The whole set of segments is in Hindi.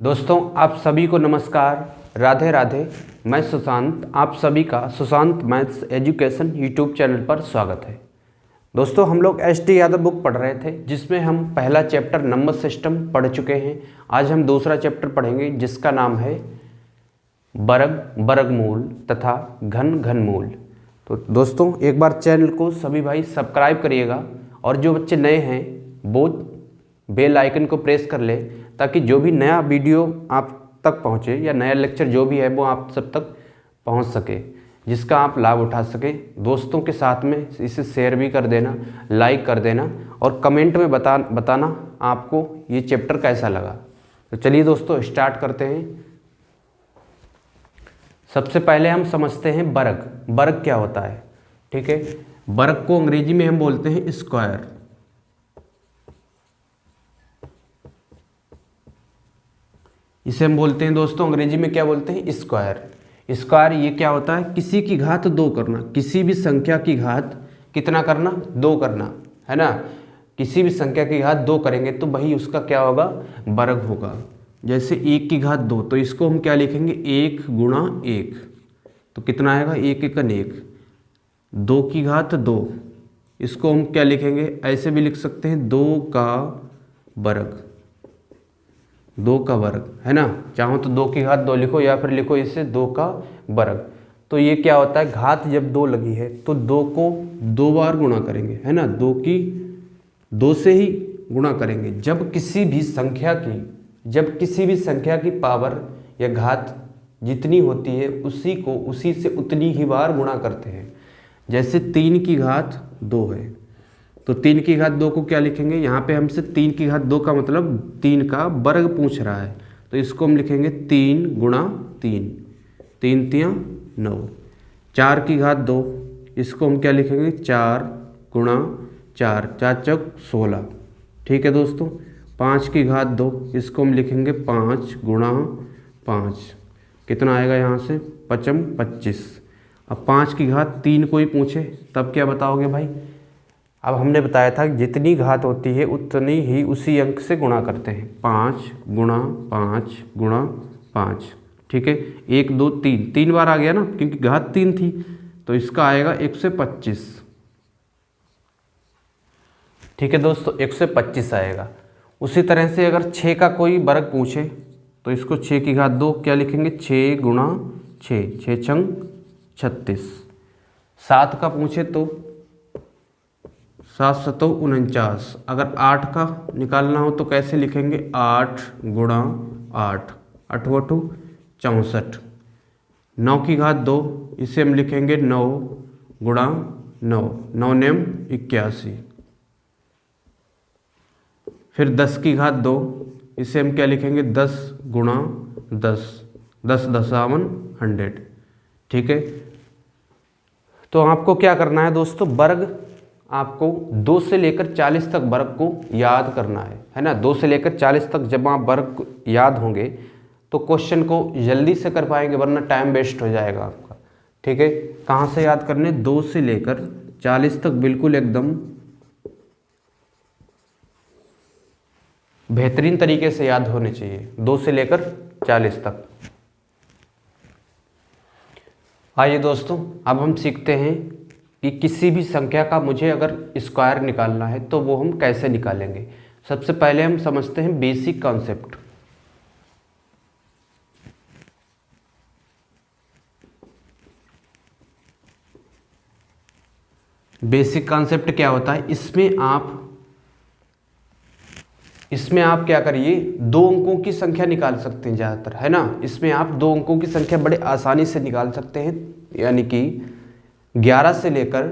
दोस्तों आप सभी को नमस्कार, राधे राधे। मैं सुशांत, आप सभी का Sushant maths education YouTube channel पर स्वागत है। दोस्तों हम लोग एस.डी. यादव बुक पढ़ रहे थे जिसमें हम पहला चैप्टर नंबर सिस्टम पढ़ चुके हैं। आज हम दूसरा चैप्टर पढ़ेंगे जिसका नाम है वर्ग, वर्गमूल तथा घन, घनमूल। तो दोस्तों एक बार चैनल को सभी भाई सब्सक्राइब करिएगा और जो बच्चे नए हैं वो बेल आइकन को प्रेस कर ले ताकि जो भी नया वीडियो आप तक पहुंचे या नया लेक्चर जो भी है वो आप सब तक पहुंच सके, जिसका आप लाभ उठा सके। दोस्तों के साथ में इसे शेयर भी कर देना, लाइक कर देना और कमेंट में बताना आपको ये चैप्टर कैसा लगा। तो चलिए दोस्तों स्टार्ट करते हैं। सबसे पहले हम समझते हैं वर्ग। वर्ग क्या होता है, ठीक है। वर्ग को अंग्रेजी में हम बोलते हैं स्क्वायर। इसे हम बोलते हैं दोस्तों अंग्रेजी में क्या बोलते हैं, स्क्वायर। स्क्वायर ये क्या होता है, किसी की घात 2 करना, किसी भी संख्या की घात कितना करना, 2 करना, है ना। किसी भी संख्या की घात 2 करेंगे तो वही उसका क्या होगा, वर्ग होगा। जैसे 1 की घात 2 तो इसको हम क्या लिखेंगे, 1 गुणा 1 तो कितना आएगा, 1 एकन 1। 2 की घात 2 इसको हम क्या लिखेंगे, ऐसे भी लिख सकते हैं 2 का वर्ग, 2 का वर्ग, है ना। चाहो तो 2 की घात 2 लिखो या फिर लिखो इसे 2 का वर्ग। तो ये क्या होता है, घात जब 2 लगी है तो 2 को 2 बार गुणा करेंगे, है ना। 2 से ही गुणा करेंगे जब किसी भी संख्या की पावर या घात जितनी होती है उसी से उतनी ही बार गुणा करते हैं। जैसे 3 की घात 2 है तो 3 की घात 2 को क्या लिखेंगे, यहाँ पे हमसे 3 की घात 2 का मतलब 3 का वर्ग पूछ रहा है तो इसको हम लिखेंगे 3 गुणा 3, 3 तियाँ 9। 4 की घात 2 इसको हम क्या लिखेंगे, 4 गुणा 4, 4 चौक 16, ठीक है दोस्तों। 5 की घात 2 इसको हम लिखेंगे 5 गुणा 5, कितना आएगा यहाँ से, 5 25। अब 5 की घात 3 कोई पूछे तब क्या बताओगे भाई। अब हमने बताया था कि जितनी घात होती है उतनी ही उसी अंक से गुणा करते हैं। 5 गुणा 5 गुणा 5, ठीक है। 1 2 3, 3 बार आ गया ना क्योंकि घात 3 थी तो इसका आएगा 125, ठीक है दोस्तों, 125 आएगा। उसी तरह से अगर 6 का कोई वर्ग पूछे तो इसको 6 की घात 2 क्या लिखेंगे, 6 गुणा 6, 6 छंग 36। 7 का पूछे तो 7 सतों 49। अगर 8 का निकालना हो तो कैसे लिखेंगे, 8 गुणा 8, 8 8 64। 9 की घात 2 इसे हम लिखेंगे 9 गुणा 9, 9 नेम 81। फिर 10 की घात 2 इसे हम क्या लिखेंगे, 10 गुणा 10, 10 दशावन 100, ठीक है। तो आपको क्या करना है दोस्तों, वर्ग आपको 2 से लेकर 40 तक वर्ग को याद करना है ना। 2 से लेकर 40 तक जब आप वर्ग याद होंगे तो क्वेश्चन को जल्दी से कर पाएंगे, वरना टाइम वेस्ट हो जाएगा आपका, ठीक है। कहाँ से याद करने, 2 से लेकर 40 तक बिल्कुल एकदम बेहतरीन तरीके से याद होने चाहिए, 2 से लेकर 40 तक। आइए दोस्तों अब हम सीखते हैं कि किसी भी संख्या का मुझे अगर स्क्वायर निकालना है तो वो हम कैसे निकालेंगे। सबसे पहले हम समझते हैं बेसिक कॉन्सेप्ट। बेसिक कॉन्सेप्ट क्या होता है, इसमें आप क्या करिए, 2 अंकों की संख्या निकाल सकते हैं ज़्यादातर, है ना। इसमें आप 2 अंकों की संख्या बड़े आसानी से निकाल सकते हैं, यानी कि 11 से लेकर,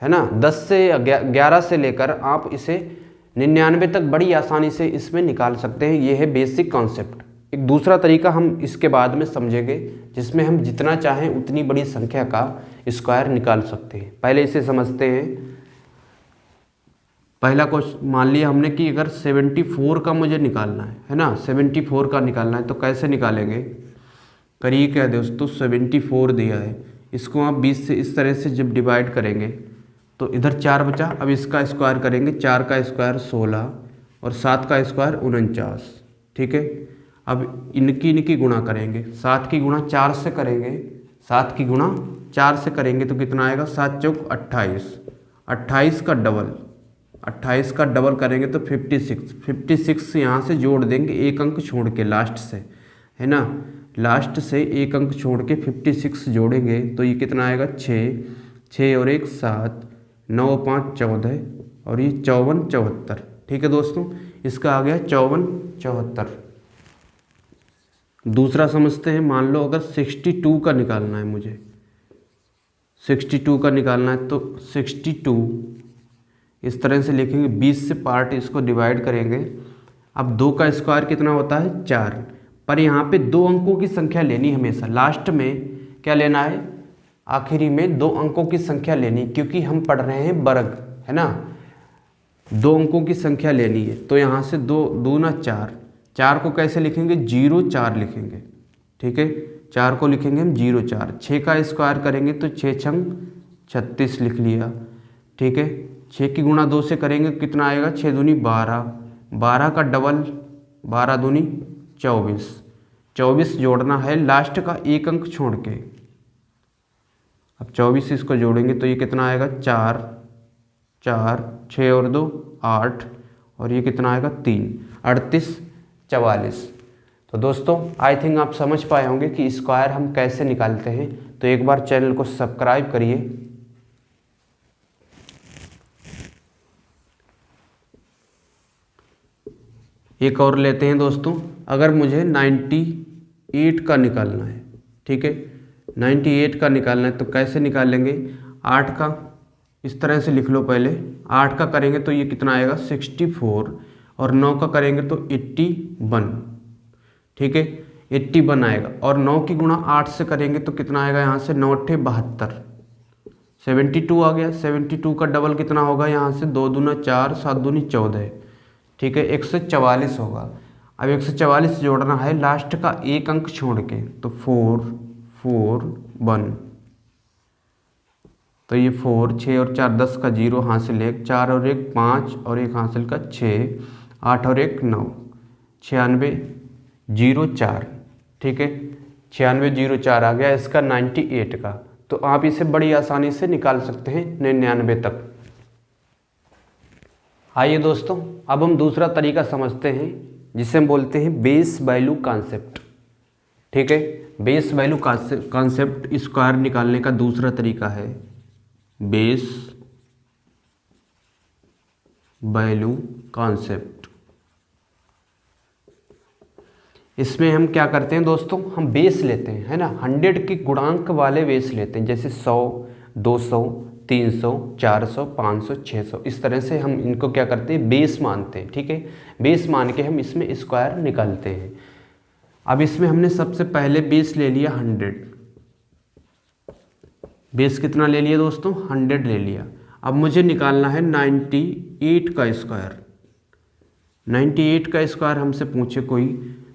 है ना, 10 से 11 से लेकर आप इसे 99 तक बड़ी आसानी से इसमें निकाल सकते हैं। ये है बेसिक कॉन्सेप्ट। एक दूसरा तरीका हम इसके बाद में समझेंगे जिसमें हम जितना चाहें उतनी बड़ी संख्या का स्क्वायर निकाल सकते हैं। पहले इसे समझते हैं। पहला क्वेश्चन मान लिया हमने कि अगर 74 का मुझे निकालना है ना, 74 का निकालना है तो कैसे निकालेंगे। करिए क्या दोस्तों, 74 दिया है, इसको आप 20 से इस तरह से जब डिवाइड करेंगे तो इधर 4 बचा। अब इसका स्क्वायर करेंगे, 4 का स्क्वायर 16 और 7 का स्क्वायर 49, ठीक है। अब इनकी गुणा करेंगे, 7 की गुणा 4 से करेंगे, 7 की गुणा 4 से करेंगे तो कितना आएगा, 7 चौक 28, 28 का डबल, 28 का डबल करेंगे तो 56, 56 यहाँ से जोड़ देंगे एक अंक छोड़ के लास्ट से, है ना, लास्ट से एक अंक छोड़ के 56 जोड़ेंगे तो ये कितना आएगा, 6, 6 और 1 7, 9 5 14 और ये 54 74। ठीक है दोस्तों, इसका आ गया 54 74। दूसरा समझते हैं। मान लो अगर 62 का निकालना है मुझे, 62 का निकालना है तो 62 इस तरह से लिखेंगे, 20 से पार्ट इसको डिवाइड करेंगे। अब 2 का स्क्वायर कितना होता है, 4, पर यहाँ पे 2 अंकों की संख्या लेनी हमेशा, लास्ट में क्या लेना है, आखिरी में 2 अंकों की संख्या लेनी, क्योंकि हम पढ़ रहे हैं वर्ग, है ना, 2 अंकों की संख्या लेनी है। तो यहाँ से 2 दूना 4, 4 को कैसे लिखेंगे, 0 4 लिखेंगे। ठीक है, 4 को लिखेंगे हम 0 4। 6 का स्क्वायर करेंगे तो 6 छंग 36 लिख लिया। ठीक है, 6 की गुणा 2 से करेंगे कितना आएगा, 6 दूनी 12, 12 का डबल 12 दूनी 24, 24 जोड़ना है लास्ट का एक अंक छोड़ के। अब 24 इसको जोड़ेंगे तो ये कितना आएगा, 4 4, 6 और 2 8 और ये कितना आएगा 3, 38 44। तो दोस्तों आई थिंक आप समझ पाए होंगे कि स्क्वायर हम कैसे निकालते हैं। तो एक बार चैनल को सब्सक्राइब करिए। एक और लेते हैं दोस्तों। अगर मुझे 98 का निकालना है, ठीक है, 98 का निकालना है तो कैसे निकालेंगे, 8 का इस तरह से लिख लो पहले, 8 का करेंगे तो ये कितना आएगा 64 और 9 का करेंगे तो 81। ठीक है, 81 आएगा और 9 की गुणा 8 से करेंगे तो कितना आएगा, यहाँ से 9 8 72, 72 आ गया। 72 का डबल कितना होगा, यहाँ से 2 दूना 4, 7 दूनी 14। ठीक है, 144 होगा। अब 144 जोड़ना है लास्ट का एक अंक छोड़ के, तो 4 4 1, तो ये 4, 6 और 4 10 का 0 हासिल 1, 4 और 1 5 और 1 हासिल का 6, 8 और 1 9, 96 0 4। ठीक है, 96 0 4 आ गया इसका 98 का। तो आप इसे बड़ी आसानी से निकाल सकते हैं 99 तक। आइए दोस्तों, अब हम दूसरा तरीका समझते हैं जिसे हम बोलते हैं बेस वैल्यू कॉन्सेप्ट। ठीक है, बेस वैल्यू कॉन्सेप्ट स्क्वायर निकालने का दूसरा तरीका है बेस वैल्यू कॉन्सेप्ट। इसमें हम क्या करते हैं दोस्तों, हम बेस लेते हैं, है ना, 100 के गुणांक वाले बेस लेते हैं, जैसे 100 200 300 400 500 600, इस तरह से हम इनको क्या करते हैं, बेस मानते हैं। ठीक है, बेस मान के हम इसमें स्क्वायर निकालते हैं। अब इसमें हमने सबसे पहले बेस ले लिया 100, बेस कितना ले लिया दोस्तों, 100 ले लिया। अब मुझे निकालना है 98 का स्क्वायर। 98 का स्क्वायर हमसे पूछे कोई,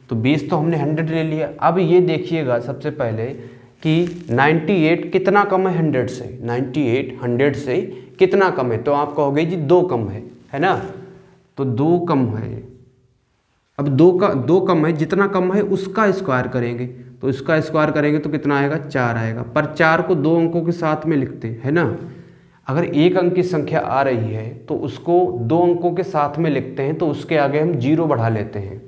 तो बेस तो हमने 100 ले लिया। अब ये देखिएगा सबसे पहले कि 98 कितना कम है 100 से, 98 100 से कितना कम है, तो आप कहोगे जी 2 कम है ना, तो 2 कम है। अब 2 कम है, जितना कम है उसका स्क्वायर करेंगे, तो इसका स्क्वायर करेंगे तो कितना आएगा, 4 आएगा। पर 4 को 2 अंकों के साथ में लिखते हैं, है ना, अगर एक अंक की संख्या आ रही है तो उसको 2 अंकों के साथ में लिखते हैं, तो उसके आगे हम 0 बढ़ा लेते हैं।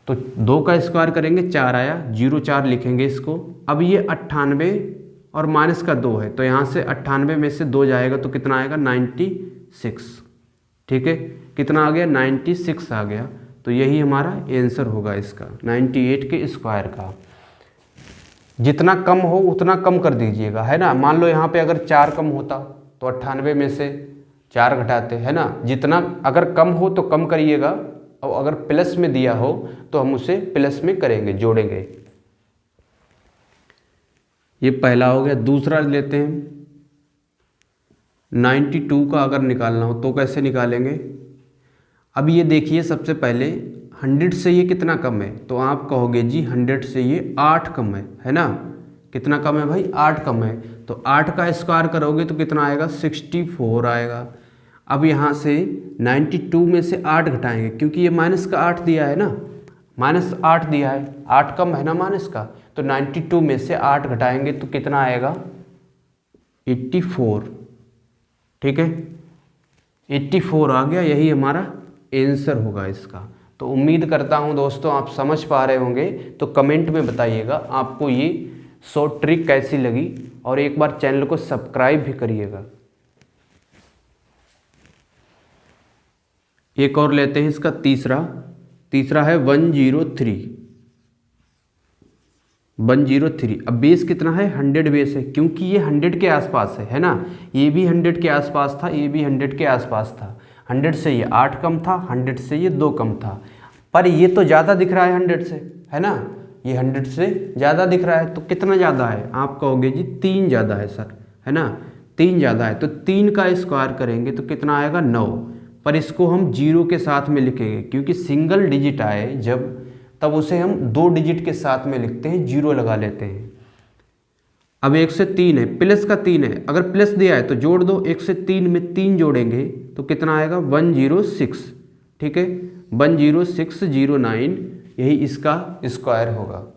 तो 2 का स्क्वायर करेंगे 4 आया, 0 4 लिखेंगे इसको। अब ये 98 और माइनस का 2 है, तो यहाँ से 98 में से 2 जाएगा तो कितना आएगा 96। ठीक है, कितना आ गया 96 आ गया। तो यही हमारा आंसर होगा इसका 98 के स्क्वायर का। जितना कम हो उतना कम कर दीजिएगा, है ना। मान लो यहाँ पे अगर 4 कम होता तो 98 में से 4 घटाते, है ना। जितना अगर कम हो तो कम करिएगा, और अगर प्लस में दिया हो तो हम उसे प्लस में करेंगे, जोड़ेंगे। ये पहला हो गया। दूसरा लेते हैं 92 का अगर निकालना हो तो कैसे निकालेंगे। अब ये देखिए सबसे पहले 100 से ये कितना कम है, तो आप कहोगे जी 100 से ये 8 कम है ना। कितना कम है भाई, 8 कम है। तो 8 का स्क्वायर करोगे तो कितना आएगा 64 आएगा। अब यहाँ से 92 में से 8 घटाएंगे, क्योंकि ये माइनस का 8 दिया है ना, -8 दिया है, 8 कम है ना माइनस का, तो 92 में से 8 घटाएंगे तो कितना आएगा 84। ठीक है, 84 आ गया, यही हमारा आंसर होगा इसका। तो उम्मीद करता हूँ दोस्तों आप समझ पा रहे होंगे, तो कमेंट में बताइएगा आपको ये शॉर्ट ट्रिक कैसी लगी, और एक बार चैनल को सब्सक्राइब भी करिएगा। एक और लेते हैं इसका तीसरा है 103। अब बेस कितना है 100 बेस है, क्योंकि ये 100 के आसपास है ना, ये भी 100 के आसपास था, ये भी 100 के आसपास था। 100 से ये 8 कम था, 100 से ये 2 कम था, पर ये तो ज़्यादा दिख रहा है 100 से, है ना, ये 100 से ज़्यादा दिख रहा है। तो कितना ज़्यादा है, आप कहोगे जी 3 ज़्यादा है सर, है ना, 3 ज़्यादा है, तो 3 का स्क्वायर करेंगे तो कितना आएगा 9। पर इसको हम 0 के साथ में लिखेंगे, क्योंकि सिंगल डिजिट आए जब, तब उसे हम 2 डिजिट के साथ में लिखते हैं, 0 लगा लेते हैं। अब 1 से 3 है, प्लस का 3 है, अगर प्लस दिया है तो जोड़ दो, 1 से 3 में 3 जोड़ेंगे तो कितना आएगा 106। ठीक है, 10609, यही इसका स्क्वायर होगा।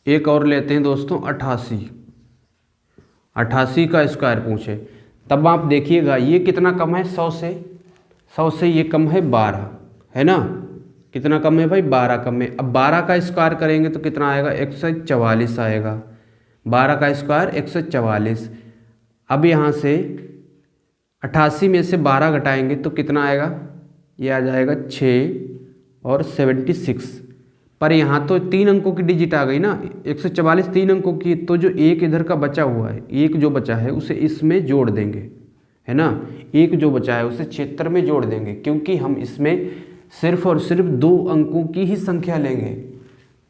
एक और लेते हैं दोस्तों 88 का स्क्वायर पूछे, तब आप देखिएगा ये कितना कम है 100 से ये कम है 12, है ना, कितना कम है भाई 12 कम है। अब 12 का स्क्वायर करेंगे तो कितना आएगा 144 आएगा, 12 का स्क्वायर 144। अब यहाँ से 88 में से 12 घटाएंगे तो कितना आएगा, ये आ जाएगा 6 और 76। पर यहाँ तो 3 अंकों की डिजिट आ गई ना, 144 3 अंकों की, तो जो एक इधर का बचा हुआ है, एक जो बचा है उसे इसमें जोड़ देंगे, है ना, एक जो बचा है उसे क्षेत्र में जोड़ देंगे, क्योंकि हम इसमें सिर्फ और सिर्फ 2 अंकों की ही संख्या लेंगे।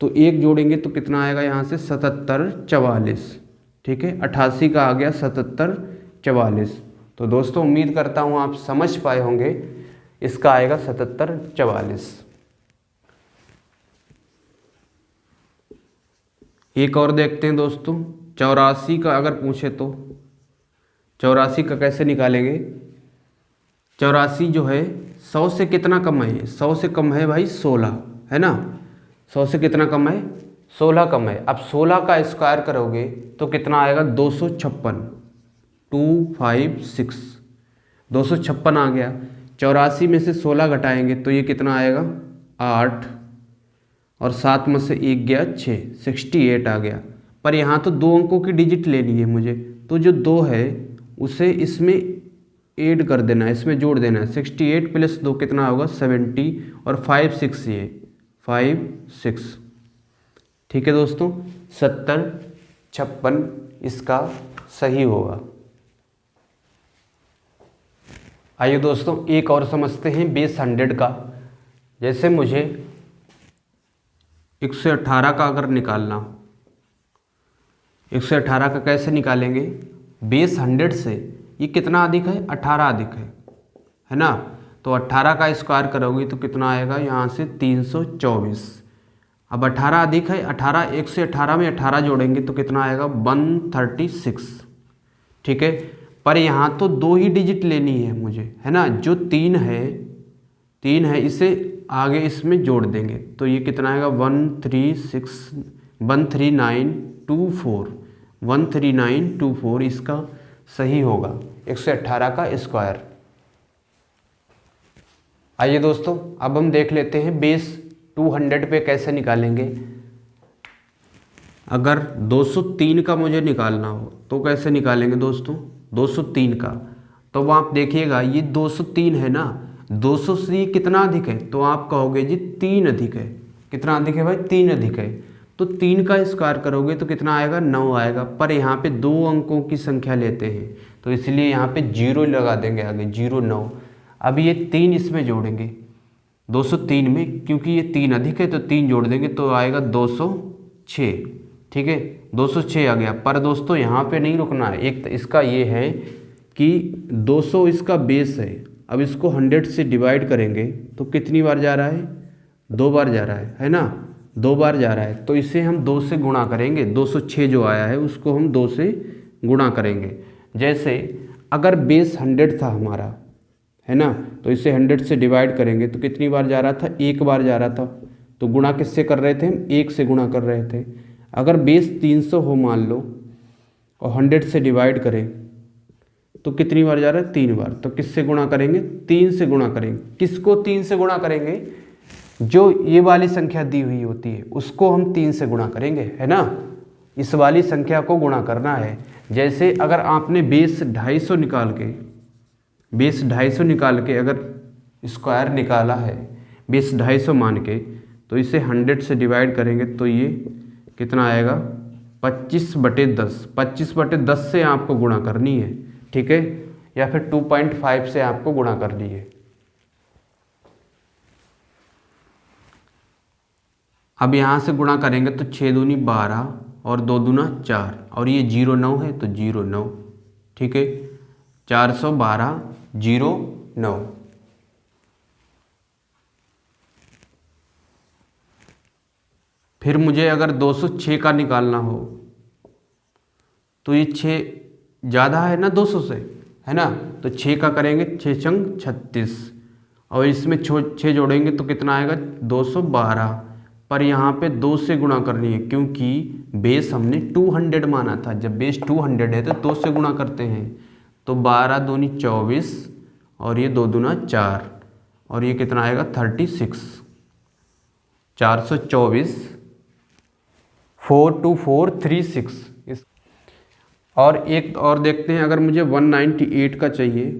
तो एक जोड़ेंगे तो कितना आएगा यहाँ से 7744। ठीक है, 88 का आ गया 7744। तो दोस्तों उम्मीद करता हूँ आप समझ पाए होंगे, इसका आएगा 7744। एक और देखते हैं दोस्तों 84 का अगर पूछे तो 84 का कैसे निकालेंगे। 84 जो है 100 से कितना कम है, 100 से कम है भाई 16, है ना, 100 से कितना कम है 16 कम है। अब 16 का स्क्वायर करोगे तो कितना आएगा 256, 256, 256 आ गया। 84 में से 16 घटाएंगे तो ये कितना आएगा 8, और 7 में से 1 गया 6, 68 आ गया। पर यहाँ तो 2 अंकों की डिजिट लेनी है मुझे, तो जो 2 है उसे इसमें ऐड कर देना है, इसमें जोड़ देना है। 68 + 2 कितना होगा 70, और 5 6 ये 5 6। ठीक है दोस्तों, 70 56 इसका सही होगा। आइए दोस्तों एक और समझते हैं बेस 100 का। जैसे मुझे 118 का अगर निकालना हो, 118 का कैसे निकालेंगे, बेस 100 से ये कितना अधिक है 18 अधिक है ना, तो 18 का स्क्वायर करोगे तो कितना आएगा यहाँ से 324। अब 18 अधिक है, 18 118 में 18 जोड़ेंगे तो कितना आएगा 136। ठीक है, पर यहाँ तो 2 ही डिजिट लेनी है मुझे, है ना, जो 3 है इसे आगे इसमें जोड़ देंगे तो ये कितना आएगा 13924, 13924 इसका सही होगा 118 का स्क्वायर। आइए दोस्तों अब हम देख लेते हैं बेस 200 पे कैसे निकालेंगे। अगर 203 का मुझे निकालना हो तो कैसे निकालेंगे दोस्तों, 203 का, तो आप देखिएगा ये 203 है ना, 200 से कितना अधिक है, तो आप कहोगे जी 3 अधिक है। कितना अधिक है भाई 3 अधिक है, तो 3 का स्क्वायर करोगे तो कितना आएगा 9 आएगा। पर यहाँ पे 2 अंकों की संख्या लेते हैं तो इसलिए यहाँ पे 0 लगा देंगे आगे, 0 9। अब ये 3 इसमें जोड़ेंगे 203 में, क्योंकि ये 3 अधिक है तो 3 जोड़ देंगे तो आएगा 206। ठीक है, 206 आ गया। पर दोस्तों यहाँ पे नहीं रुकना है, एक इसका ये है कि 200 इसका बेस है। अब इसको 100 से डिवाइड करेंगे तो कितनी बार जा रहा है, 2 बार जा रहा है ना, 2 बार जा रहा है, तो इसे हम 2 से गुणा करेंगे। 206 जो आया है उसको हम 2 से गुणा करेंगे। जैसे अगर बेस 100 था हमारा, है ना, तो इसे 100 से डिवाइड करेंगे तो कितनी बार जा रहा था, एक बार जा रहा था, तो गुणा किससे कर रहे थे हम, 1 से गुणा कर रहे थे। अगर बेस 300 हो मान लो और 100 से डिवाइड करें तो कितनी बार जा रहा है, 3 बार, तो किससे गुणा करेंगे, 3 से गुणा करेंगे। किसको 3 से गुणा करेंगे, जो ये वाली संख्या दी हुई होती है उसको हम 3 से गुणा करेंगे, है ना, इस वाली संख्या को गुणा करना है। जैसे अगर आपने बेस 250 निकाल के अगर स्क्वायर निकाला है बेस 250 मान के, तो इसे 100 से डिवाइड करेंगे तो ये कितना आएगा, 25/10। 25/10 से आपको गुणा करनी है, ठीक है, या फिर 2.5 से आपको गुणा करनी है। अब यहाँ से गुणा करेंगे तो 6 दूनी 12 और 2 दूना 4 और ये 09 है तो 09, ठीक है, 412 09। फिर मुझे अगर 206 का निकालना हो तो ये 6 ज़्यादा है ना 200 से, है ना, तो 6 का करेंगे 6 छंग 36 और इसमें 6 जोड़ेंगे तो कितना आएगा 212, पर यहाँ पे 2 से गुणा करनी है क्योंकि बेस हमने 200 माना था। जब बेस 200 है तो 2 से गुणा करते हैं, तो 12 दूनी 24 और ये 2 दूना 4 और ये कितना आएगा 36, 424, 42436। और एक और देखते हैं, अगर मुझे 198 का चाहिए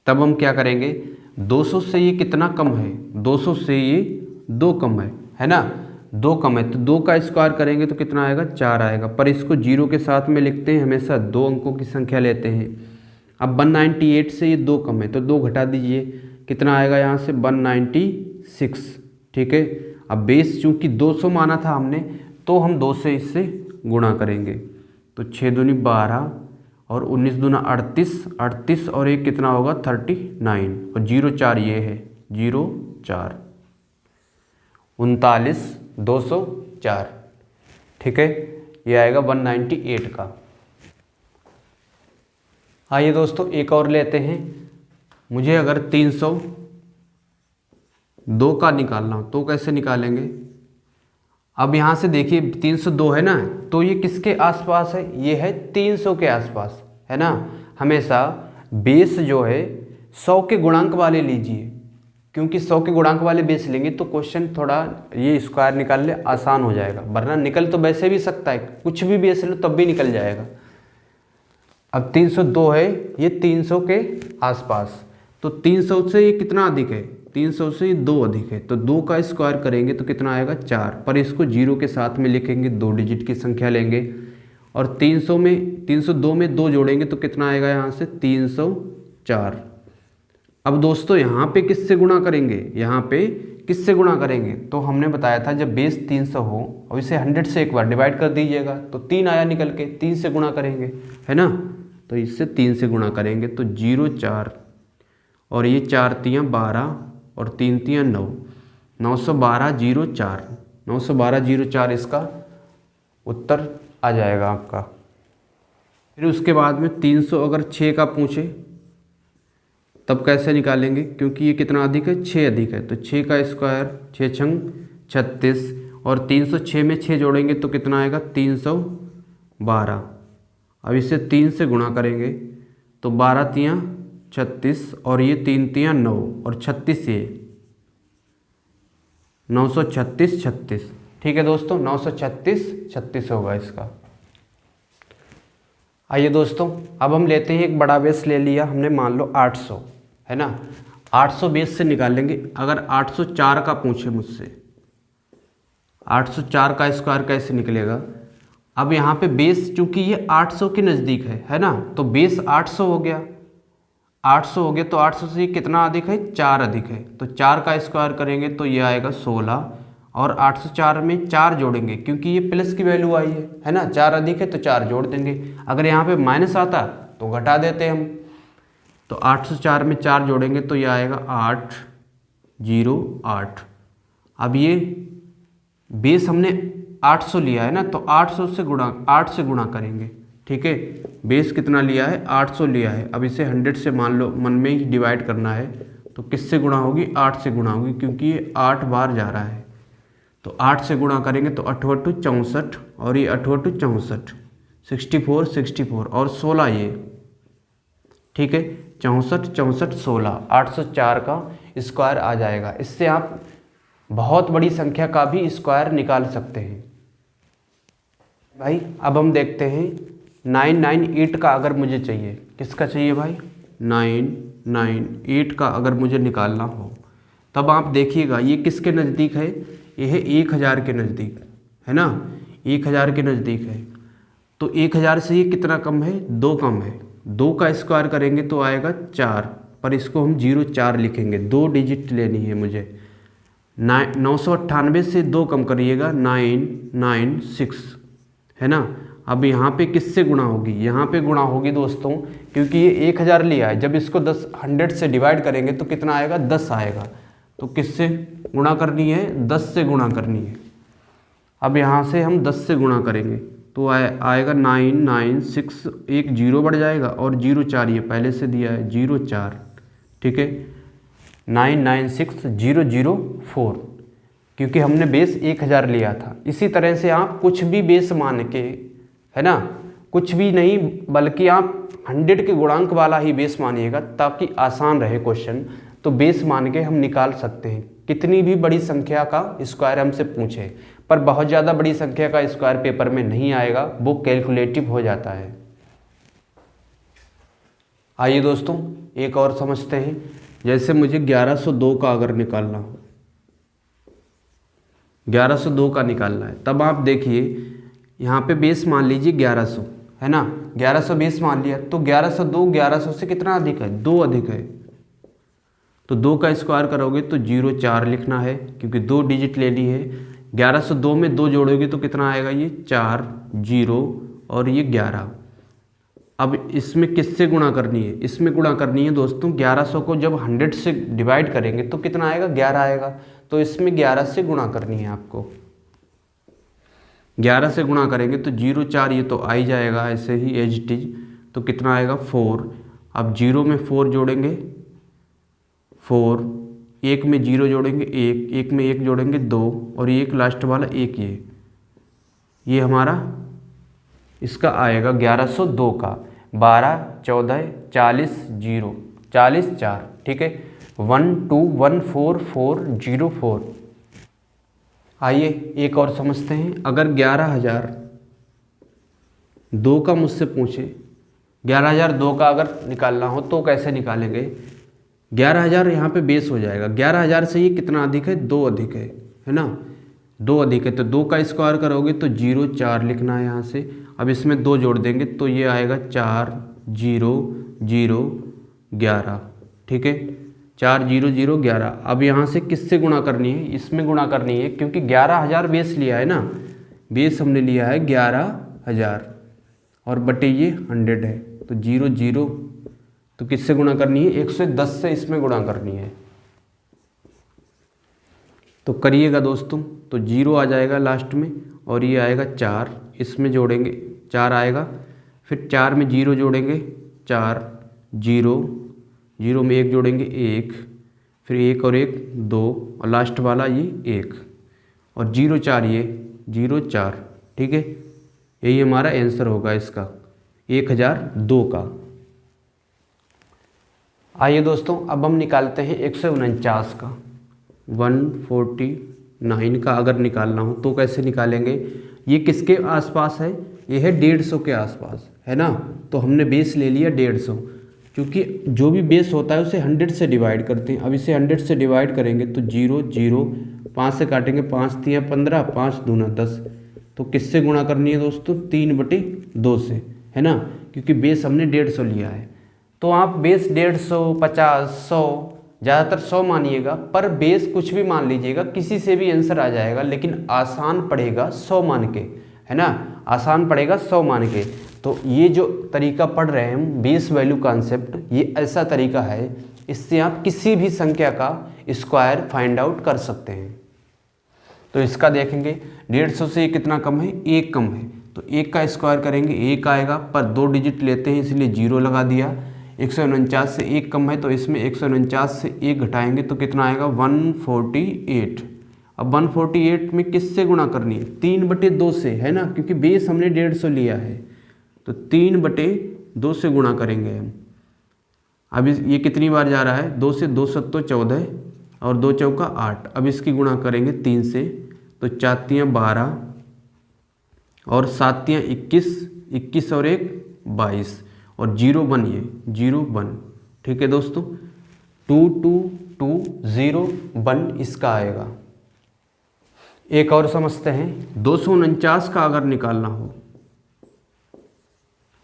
तब हम क्या करेंगे, 200 से ये कितना कम है, 200 से ये 2 कम है ना, 2 कम है तो 2 का स्क्वायर करेंगे तो कितना आएगा 4 आएगा, पर इसको 0 के साथ में लिखते हैं, हमेशा 2 अंकों की संख्या लेते हैं। अब 198 से ये 2 कम है तो 2 घटा दीजिए, कितना आएगा यहाँ से 196, ठीक है। अब बेस चूँकि 200 माना था हमने तो हम 2 से इससे गुणा करेंगे, तो 6 दूनी 12 और 19 दूना 38 और एक कितना होगा 39 और 04 ये है 04, 39,204, ठीक है, ये आएगा 198 का। आइए दोस्तों एक और लेते हैं। मुझे अगर 302 का निकालना हो तो कैसे निकालेंगे। अब यहाँ से देखिए 302 है ना, तो ये किसके आसपास है, ये है 300 के आसपास, है ना। हमेशा बेस जो है 100 के गुणांक वाले लीजिए, क्योंकि 100 के गुणांक वाले बेस लेंगे तो क्वेश्चन थोड़ा ये स्क्वायर निकालने आसान हो जाएगा, वरना निकल तो वैसे भी सकता है, कुछ भी बेस लो तब भी निकल जाएगा। अब 302 है, ये 300 के आसपास, तो 300 से ये कितना अधिक है, 300 से 2 अधिक है, तो 2 का स्क्वायर करेंगे तो कितना आएगा 4, पर इसको 0 के साथ में लिखेंगे, 2 डिजिट की संख्या लेंगे और 302 में 2 जोड़ेंगे तो कितना आएगा यहाँ से 304। अब दोस्तों यहाँ पे किससे गुणा करेंगे, यहाँ पे किससे गुणा करेंगे, तो हमने बताया था जब बेस 300 हो और इसे 100 से एक बार डिवाइड कर दीजिएगा तो 3 आया निकल के, 3 से गुणा करेंगे, है ना, तो इससे 3 से गुणा करेंगे तो 04 और ये 4 तियाँ 12 और 3 तियाँ 9, 912 04 इसका उत्तर आ जाएगा आपका। फिर उसके बाद में 300 अगर 6 का पूछे तब कैसे निकालेंगे, क्योंकि ये कितना अधिक है 6 अधिक है, तो 6 का स्क्वायर 6 छंग 36 और 306 में 6 जोड़ेंगे तो कितना आएगा 312। अब इसे 3 से गुणा करेंगे तो 12 तियाँ 36 और ये 3 तियाँ 9 और 36 ये 936, ठीक है दोस्तों, 936 होगा इसका। आइए दोस्तों अब हम लेते हैं एक बड़ा बेस ले लिया हमने, मान लो 800 है ना, 800 बेस से निकालेंगे। अगर 804 का पूछे मुझसे, 804 का स्क्वायर कैसे निकलेगा। अब यहाँ पे बेस चूंकि ये 800 के नज़दीक है ना, तो बेस 800 हो गया, 800 हो गया तो 800 से कितना अधिक है 4 अधिक है, तो 4 का स्क्वायर करेंगे तो ये आएगा 16 और 804 में 4 जोड़ेंगे क्योंकि ये प्लस की वैल्यू आई है ना, 4 अधिक है तो 4 जोड़ देंगे। अगर यहाँ पे माइनस आता तो घटा देते हम, तो 804 में 4 जोड़ेंगे तो ये आएगा 808। अब ये बेस हमने 800 लिया है ना, तो 8 से गुणा करेंगे, ठीक है, बेस कितना लिया है 800 लिया है। अब इसे 100 से मान लो, मन में ही डिवाइड करना है, तो किससे गुणा होगी 8 से गुणा होगी, क्योंकि ये 8 बार जा रहा है। तो 8 से गुणा करेंगे तो 8 × 64 और ये 8 × 64 64 और 16 ये, ठीक है, 64 64 16 804 का स्क्वायर आ जाएगा। इससे आप बहुत बड़ी संख्या का भी स्क्वायर निकाल सकते हैं भाई। अब हम देखते हैं 998 का अगर मुझे चाहिए, किसका चाहिए भाई 998 का अगर मुझे निकालना हो, तब आप देखिएगा ये किसके नज़दीक है, ये है 1000 के नज़दीक, है ना, 1000 के नज़दीक है। तो 1000 से ये कितना कम है 2 कम है, 2 का स्क्वायर करेंगे तो आएगा 4, पर इसको हम 04 लिखेंगे, 2 डिजिट लेनी है मुझे। 998 से 2 कम करिएगा 996, है ना। अब यहाँ पे किससे गुणा होगी, यहाँ पे गुणा होगी दोस्तों, क्योंकि ये 1000 लिया है, जब इसको 100 से डिवाइड करेंगे तो कितना आएगा 10 आएगा। तो किससे गुणा करनी है 10 से गुणा करनी है। अब यहाँ से हम 10 से गुणा करेंगे तो आएगा 996, एक 0 बढ़ जाएगा और 04 ये पहले से दिया है 04, ठीक है, 996004, क्योंकि हमने बेस 1000 लिया था। इसी तरह से आप कुछ भी बेस मान के, है ना, कुछ भी नहीं बल्कि आप 100 के गुणांक वाला ही बेस मानिएगा ताकि आसान रहे क्वेश्चन। तो बेस मान के हम निकाल सकते हैं कितनी भी बड़ी संख्या का स्क्वायर हमसे पूछे, पर बहुत ज़्यादा बड़ी संख्या का स्क्वायर पेपर में नहीं आएगा, वो कैलकुलेटिव हो जाता है। आइए दोस्तों एक और समझते हैं। जैसे मुझे 1102 का अगर निकालना हो, 1102 का निकालना है, तब आप देखिए यहाँ पे बेस मान लीजिए 1100, है ना, 1100 बेस मान लिया, तो 1102 1100 से कितना अधिक है 2 अधिक है। तो 2 का स्क्वायर करोगे तो 04 लिखना है, क्योंकि 2 डिजिट लेनी है। 1102 में 2 जोड़ोगे तो कितना आएगा, ये 4 0 और ये 11। अब इसमें किससे गुणा करनी है, इसमें गुणा करनी है दोस्तों 1100 को जब 100 से डिवाइड करेंगे तो कितना आएगा 11 आएगा। तो इसमें 11 से गुणा करनी है आपको, 11 से गुणा करेंगे तो 04 ये तो आ ही जाएगा ऐसे ही एज इट इज। तो कितना आएगा 4। अब 0 में 4 जोड़ेंगे 4, 1 में 0 जोड़ेंगे 1, 1 में 1 जोड़ेंगे 2 और 1 लास्ट वाला 1, ये हमारा इसका आएगा 1102 का 12 14 40 0 40 4, ठीक है, 1214404। आइए एक और समझते हैं। अगर 11002 का मुझसे पूछे, 11002 का अगर निकालना हो तो कैसे निकालेंगे। 11000 यहाँ पे बेस हो जाएगा, 11000 से ये कितना अधिक है 2 अधिक है ना, 2 अधिक है। तो 2 का स्क्वायर करोगे तो 04 लिखना है यहाँ से। अब इसमें 2 जोड़ देंगे तो ये आएगा 4 0 0 11, ठीक है, 4 0 0 11। अब यहाँ से किससे गुणा करनी है, इसमें गुणा करनी है, क्योंकि 11000 बेस लिया है ना, बेस हमने लिया है 11000 और बटे ये 100 है, तो 0 0। तो किससे गुणा करनी है 110 से इसमें गुणा करनी है। तो करिएगा दोस्तों, तो 0 आ जाएगा लास्ट में और ये आएगा 4, इसमें जोड़ेंगे 4 आएगा, फिर 4 में 0 जोड़ेंगे 4 0 0 में 1 जोड़ेंगे 1, फिर 1 और 1 2 और लास्ट वाला ये 1 और 04 ये 04, ठीक है। यही हमारा आंसर होगा इसका 1002 का। आइए दोस्तों अब हम निकालते हैं 149 का। 149 का अगर निकालना हो तो कैसे निकालेंगे। ये किसके आसपास है, ये है 150 के आसपास, है ना। तो हमने बेस ले लिया 150, क्योंकि जो भी बेस होता है उसे 100 से डिवाइड करते हैं। अब इसे 100 से डिवाइड करेंगे तो 0 0, 5 से काटेंगे 5 3 15, 5 दूना 10। तो किससे गुणा करनी है दोस्तों 3/2 से, है ना, क्योंकि बेस हमने 150 लिया है। तो आप बेस 150 50 100 ज़्यादातर 100 मानिएगा, पर बेस कुछ भी मान लीजिएगा, किसी से भी आंसर आ जाएगा, लेकिन आसान पड़ेगा 100 मान के, है ना, आसान पड़ेगा 100 मान के। तो ये जो तरीका पढ़ रहे हैं हम बेस वैल्यू कॉन्सेप्ट, ये ऐसा तरीका है, इससे आप किसी भी संख्या का स्क्वायर फाइंड आउट कर सकते हैं। तो इसका देखेंगे 150 से कितना कम है, 1 कम है, तो 1 का स्क्वायर करेंगे 1 आएगा, पर 2 डिजिट लेते हैं इसलिए 0 लगा दिया। 149 से 1 कम है तो इसमें 149 से 1 घटाएंगे तो कितना आएगा 148। अब 148 में किससे गुणा करनी है, 3/2 से, है ना, क्योंकि बेस हमने 150 लिया है तो 3/2 से गुणा करेंगे हम। अब ये कितनी बार जा रहा है, 2 से 2 सत्तो 14 और 2 चौका 8। अब इसकी गुणा करेंगे 3 से तो 4 तियाँ 12 और 7 तियाँ 21, 21 और 1 22 और 0 1, ये 0 1। ठीक है दोस्तों, 2 2 2 0 1 इसका आएगा। एक और समझते हैं, 249 का अगर निकालना हो,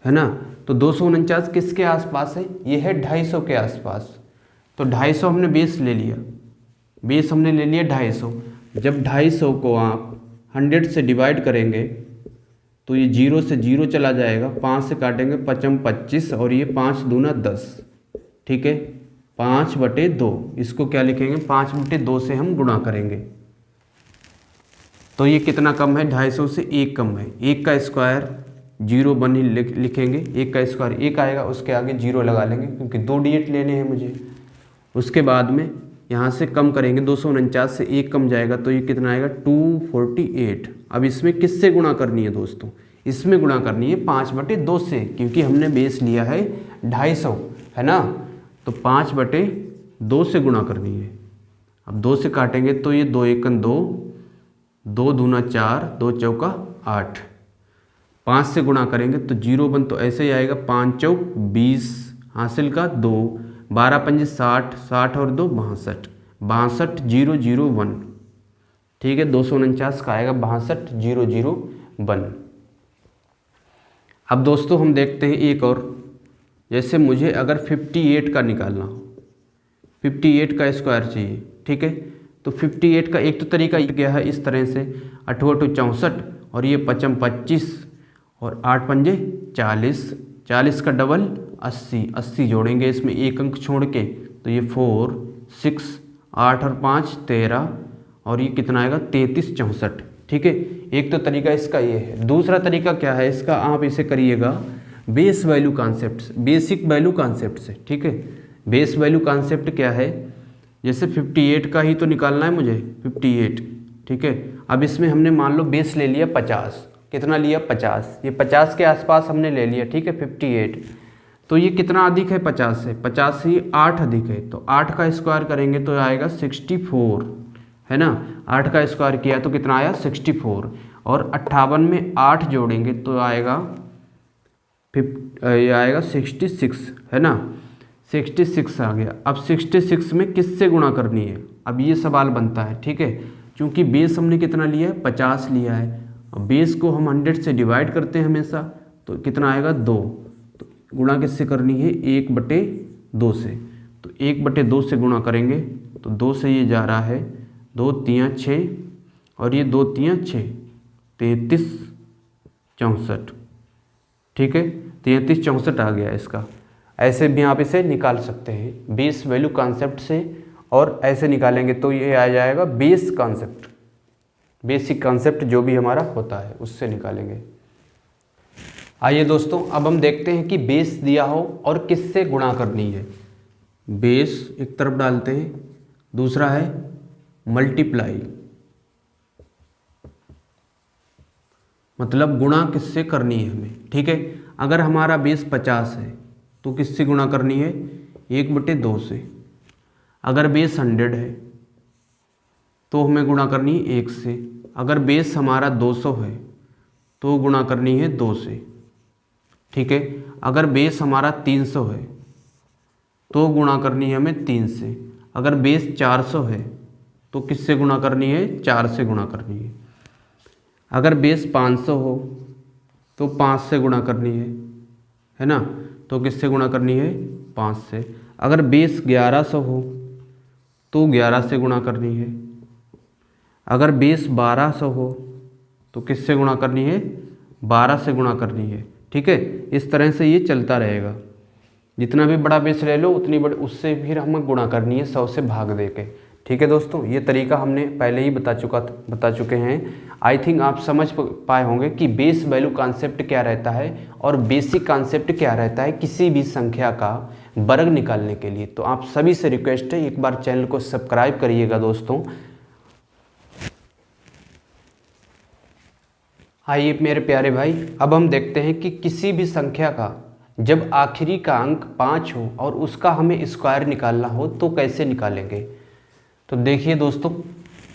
है ना, तो 249 किसके आसपास है, ये है 250 के आसपास। तो 250 हमने बेस ले लिया, बेस हमने ले लिया 250। जब 250 को आप 100 से डिवाइड करेंगे तो ये 0 से 0 चला जाएगा, 5 से काटेंगे 5 25 और ये 5 दूना 10। ठीक है, 5/2 इसको क्या लिखेंगे, 5/2 से हम गुणा करेंगे तो ये कितना कम है, 250 से 1 कम है। 1 का स्क्वायर 0 1 ही लिखेंगे, 1 का स्क्वायर 1 आएगा, उसके आगे 0 लगा लेंगे क्योंकि 2 डिजिट लेने हैं मुझे। उसके बाद में यहाँ से कम करेंगे, 249 से 1 कम जाएगा तो ये कितना आएगा 248। अब इसमें किससे गुणा करनी है दोस्तों, इसमें गुणा करनी है 5/2 से, क्योंकि हमने बेस लिया है 250, है ना, तो 5/2 से गुणा करनी है। अब 2 से काटेंगे तो ये 2 1 2, 2 दूना 4, 2 चौका 8। 5 से गुणा करेंगे तो 0 1 तो ऐसे ही आएगा, 5 चौक 20 हासिल का 2, 12 पंजे 60, 60 और 2 62, 62 0 0 1। ठीक है, 249 का आएगा 62 0 0 1। अब दोस्तों हम देखते हैं एक और, जैसे मुझे अगर 58 का निकालना हो, 58 का स्क्वायर चाहिए। ठीक है, तो 58 का एक तो तरीका क्या है, इस तरह से 8 8 64 और ये 5 25 और 8 पंजे 40, 40 का डबल 80, 80 जोड़ेंगे इसमें एक अंक छोड़ के तो ये 4 6 8 और 5 13 और ये कितना आएगा 33 64। ठीक है, एक तो तरीका इसका ये है। दूसरा तरीका क्या है इसका, आप इसे करिएगा बेस वैल्यू कॉन्सेप्ट से, बेसिक वैल्यू कॉन्सेप्ट से। ठीक है, बेस वैल्यू कॉन्सेप्ट क्या है, जैसे 58 का ही तो निकालना है मुझे, 58। ठीक है, अब इसमें हमने मान लो बेस ले लिया 50, कितना लिया 50, ये 50 के आसपास हमने ले लिया। ठीक है, 58 तो ये कितना अधिक है 50 से, 50 से 8 अधिक है तो 8 का स्क्वायर करेंगे तो आएगा 64, है ना। 8 का स्क्वायर किया तो कितना आया 64 और 58 में 8 जोड़ेंगे तो आएगा ये आएगा 66, है ना, 66 आ गया। अब 66 में किससे गुणा करनी है, अब ये सवाल बनता है। ठीक है, क्योंकि बेस हमने कितना लिया है 50 लिया है, बेस को हम 100 से डिवाइड करते हैं हमेशा, तो कितना आएगा 2, तो गुणा किससे करनी है 1/2 से, तो 1/2 से गुणा करेंगे तो 2 से ये जा रहा है 2 3 6 और ये 2 3 6 33 64। ठीक है, 33 64 आ गया इसका। ऐसे भी आप इसे निकाल सकते हैं बेस वैल्यू कॉन्सेप्ट से, और ऐसे निकालेंगे तो ये आ जाएगा बेस कॉन्सेप्ट, बेसिक कॉन्सेप्ट जो भी हमारा होता है उससे निकालेंगे। आइए दोस्तों, अब हम देखते हैं कि बेस दिया हो और किससे गुणा करनी है। बेस एक तरफ डालते हैं, दूसरा है मल्टीप्लाई, मतलब गुणा किससे करनी है हमें। ठीक है, अगर हमारा बेस 50 है तो किससे गुणा करनी है 1/2 से। अगर बेस 100 है तो हमें गुणा करनी है 1 से। अगर बेस हमारा 200 है तो गुणा करनी है 2 से। ठीक है, अगर बेस हमारा 300 है तो गुणा करनी है हमें 3 से। अगर बेस 400 है तो किससे गुणा करनी है 4 से गुणा करनी है। अगर बेस 500 हो तो 5 से गुणा करनी है ना, तो किससे गुणा करनी है 5 से। अगर बेस 1100 हो तो 11 से गुणा करनी है। अगर बेस 1200 हो तो किससे गुणा करनी है 12 से गुणा करनी है। ठीक है, इस तरह से ये चलता रहेगा, जितना भी बड़ा बेस ले लो उतनी बड़ी उससे फिर हमें गुणा करनी है 100 से भाग दे के, ठीक है दोस्तों, ये तरीका हमने पहले ही बता चुके हैं। आई थिंक आप समझ पाए होंगे कि बेस वैल्यू कॉन्सेप्ट क्या रहता है और बेसिक कॉन्सेप्ट क्या रहता है किसी भी संख्या का वर्ग निकालने के लिए। तो आप सभी से रिक्वेस्ट है एक बार चैनल को सब्सक्राइब करिएगा दोस्तों। आइए मेरे प्यारे भाई, अब हम देखते हैं कि किसी भी संख्या का जब आखिरी का अंक 5 हो और उसका हमें स्क्वायर निकालना हो तो कैसे निकालेंगे। तो देखिए दोस्तों,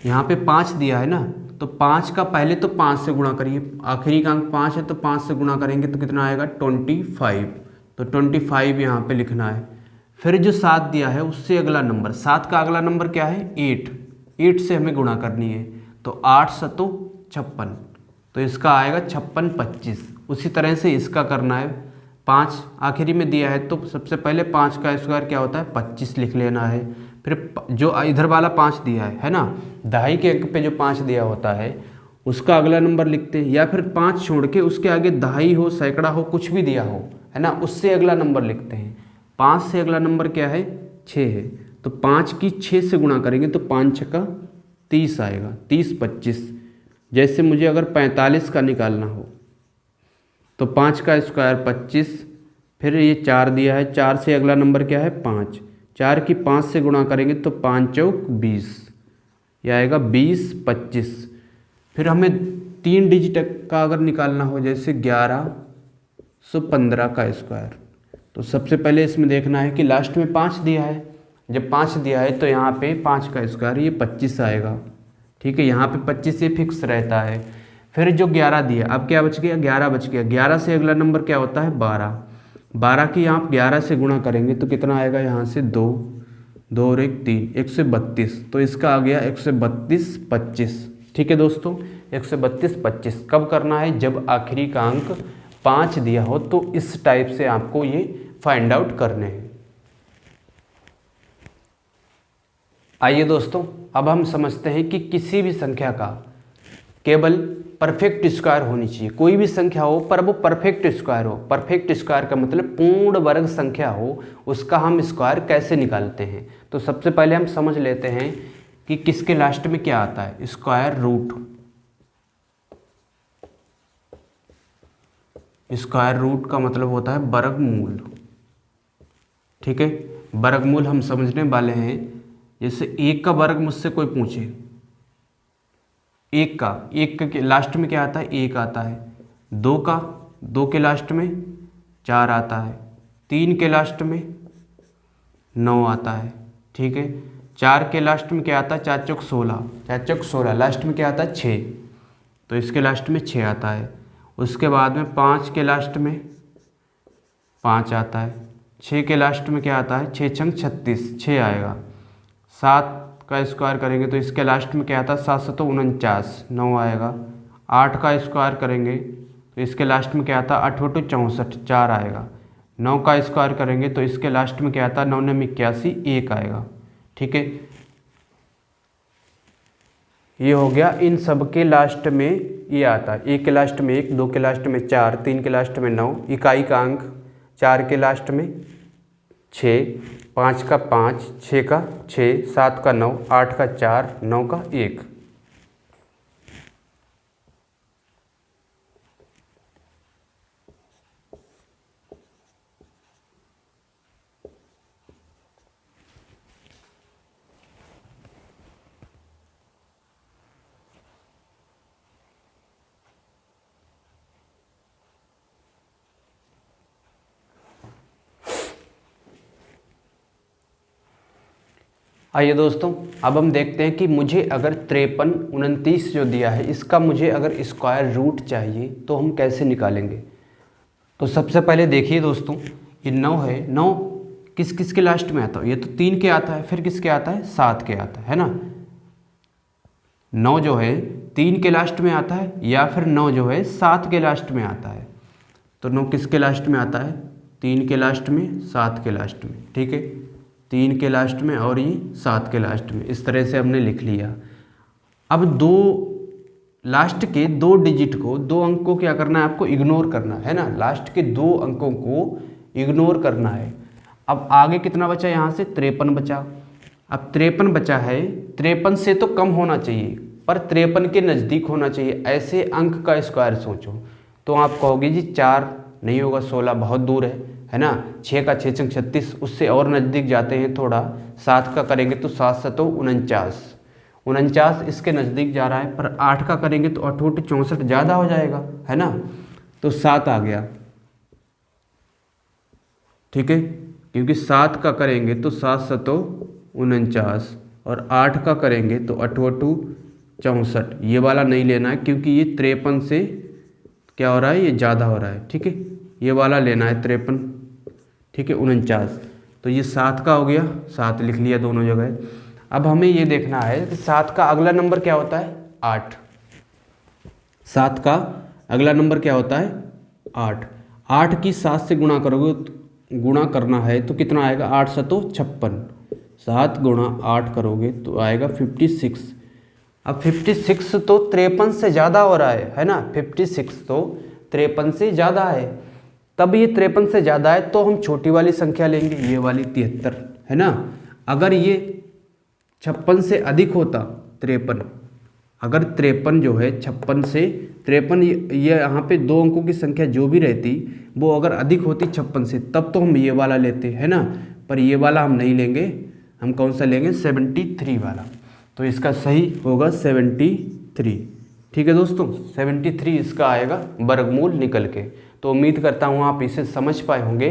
यहाँ पे 5 दिया है ना, तो 5 का पहले तो 5 से गुणा करिए। आखिरी का अंक 5 है तो 5 से गुणा करेंगे तो कितना आएगा 25। तो 25 यहाँ पे लिखना है। फिर जो 7 दिया है उससे अगला नंबर, 7 का अगला नंबर क्या है 8 से हमें गुणा करनी है। तो 8 7 56, तो इसका आएगा 56 25। उसी तरह से इसका करना है। 5 आखिरी में दिया है तो सबसे पहले 5 का स्क्वायर क्या होता है 25 लिख लेना है। फिर जो इधर वाला 5 दिया है ना, दहाई के अंक पे जो 5 दिया होता है उसका अगला नंबर लिखते हैं, या फिर 5 छोड़ के उसके आगे दहाई हो सैकड़ा हो कुछ भी दिया हो है ना, उससे अगला नंबर लिखते हैं। 5 से अगला नंबर क्या है 6 है, तो 5 की 6 से गुणा करेंगे तो 5 छक्का 30 आएगा, 30 25। जैसे मुझे अगर 45 का निकालना हो तो 5 का स्क्वायर 25, फिर ये 4 दिया है, 4 से अगला नंबर क्या है 5, 4 की 5 से गुणा करेंगे तो 5 चौक 20, यह आएगा 20 25। फिर हमें 3 डिजिट का अगर निकालना हो जैसे 1115 का स्क्वायर, तो सबसे पहले इसमें देखना है कि लास्ट में 5 दिया है। जब 5 दिया है तो यहाँ पे 5 का स्क्वायर ये 25 आएगा। ठीक है, यहाँ पे 25 ये फिक्स रहता है। फिर जो 11 दिया, अब क्या बच गया 11 बच गया। 11 से अगला नंबर क्या होता है 12, 12 की आप 11 से गुणा करेंगे तो कितना आएगा यहाँ से 2 और 1 3, 132। तो इसका आ गया 132 25। ठीक है दोस्तों, 132 25 कब करना है जब आखिरी का अंक 5 दिया हो, तो इस टाइप से आपको ये फाइंड आउट करने हैं। आइए दोस्तों, अब हम समझते हैं कि किसी भी संख्या का केवल परफेक्ट स्क्वायर होनी चाहिए। कोई भी संख्या हो पर वो परफेक्ट स्क्वायर हो। परफेक्ट स्क्वायर का मतलब पूर्ण वर्ग संख्या हो, उसका हम स्क्वायर कैसे निकालते हैं। तो सबसे पहले हम समझ लेते हैं कि किसके लास्ट में क्या आता है स्क्वायर रूट। स्क्वायर रूट का मतलब होता है वर्गमूल। ठीक है, वर्गमूल हम समझने वाले हैं। जैसे 1 का वर्ग मुझसे कोई पूछे, 1 के लास्ट में क्या आता है 1 आता है। 2 के लास्ट में 4 आता है। 3 के लास्ट में 9 आता है। ठीक है, 4 के लास्ट में क्या आता है 4 चौक 16, 4 चौक 16, लास्ट में क्या आता है 6, तो इसके लास्ट में 6 आता है। उसके बाद में 5 के लास्ट में 5 आता है। 6 के लास्ट में क्या आता है 6 छंग 36, 6 आएगा। 7 का स्क्वायर करेंगे तो इसके लास्ट में क्या आता है 7 7 49, 9 आएगा। 8 का स्क्वायर करेंगे तो इसके लास्ट में क्या आता है 8 8 64, 4 आएगा। 9 का स्क्वायर करेंगे तो इसके लास्ट में क्या आता है 9 9 81, 1 आएगा। ठीक है, ये हो गया। इन सब के लास्ट में ये आता है, 1 के लास्ट में 1, 2 के लास्ट में 4, 3 के लास्ट में 9, इकाई का अंक 4 के लास्ट में 6, 5 का 5, 6 का 6, 7 का 9, 8 का 4, 9 का 1। आइए दोस्तों, अब हम देखते हैं कि मुझे अगर 53 29 जो दिया है इसका मुझे अगर स्क्वायर रूट चाहिए तो हम कैसे निकालेंगे। तो सबसे पहले देखिए दोस्तों, ये 9 है, 9 किस किस के लास्ट में आता है, ये तो 3 के आता है, फिर किसके आता है 7 के आता है ना। 9 जो है 3 के लास्ट में आता है या फिर 9 जो है 7 के लास्ट में आता है। तो 9 किसके लास्ट में आता है 3 के लास्ट में, 7 के लास्ट में। ठीक है, 3 के लास्ट में और ये 7 के लास्ट में, इस तरह से हमने लिख लिया। अब लास्ट के 2 डिजिट को, 2 अंक को क्या करना है आपको इग्नोर करना है ना। लास्ट के 2 अंकों को इग्नोर करना है। अब आगे कितना बचा यहाँ से 53 बचा। अब 53 बचा है, 53 से तो कम होना चाहिए पर 53 के नज़दीक होना चाहिए, ऐसे अंक का स्क्वायर सोचो। तो आप कहोगे जी 4 नहीं होगा, 16 बहुत दूर है ना। 6 का 6 छंग 36, उससे और नज़दीक जाते हैं थोड़ा, 7 का करेंगे तो 7 7 49, 49 इसके नज़दीक जा रहा है, पर 8 का करेंगे तो 8 8 64 ज़्यादा हो जाएगा, है ना। तो 7 आ गया, ठीक है, क्योंकि 7 का करेंगे तो 7 7 49 और 8 का करेंगे तो 8 8 64। ये वाला नहीं लेना है क्योंकि ये 53 से क्या हो रहा है, ये ज़्यादा हो रहा है, ठीक है। ये वाला लेना है 53, ठीक है, 49। तो ये 7 का हो गया, 7 लिख लिया दोनों जगह। अब हमें ये देखना है कि 7 का अगला नंबर क्या होता है, 8। 7 का अगला नंबर क्या होता है, 8। 8 की 7 से गुणा करोगे, गुणा करना है तो कितना आएगा, 8 7 56, 7 गुणा 8 करोगे तो आएगा 56। अब 56 तो 53 से ज़्यादा हो रहा है ना, 56 तो 53 से ज़्यादा है। तब ये 53 से ज़्यादा है तो हम छोटी वाली संख्या लेंगे, ये वाली 73, है ना। अगर ये 56 से अधिक होता 53, अगर 53 जो है 56 से 53, ये यहाँ पे दो अंकों की संख्या जो भी रहती वो अगर अधिक होती 56 से, तब तो हम ये वाला लेते, है ना। पर ये वाला हम नहीं लेंगे, हम कौन सा लेंगे, 73 वाला। तो इसका सही होगा 73, ठीक है दोस्तों, 73 इसका आएगा वर्गमूल निकल के। तो उम्मीद करता हूँ आप इसे समझ पाए होंगे।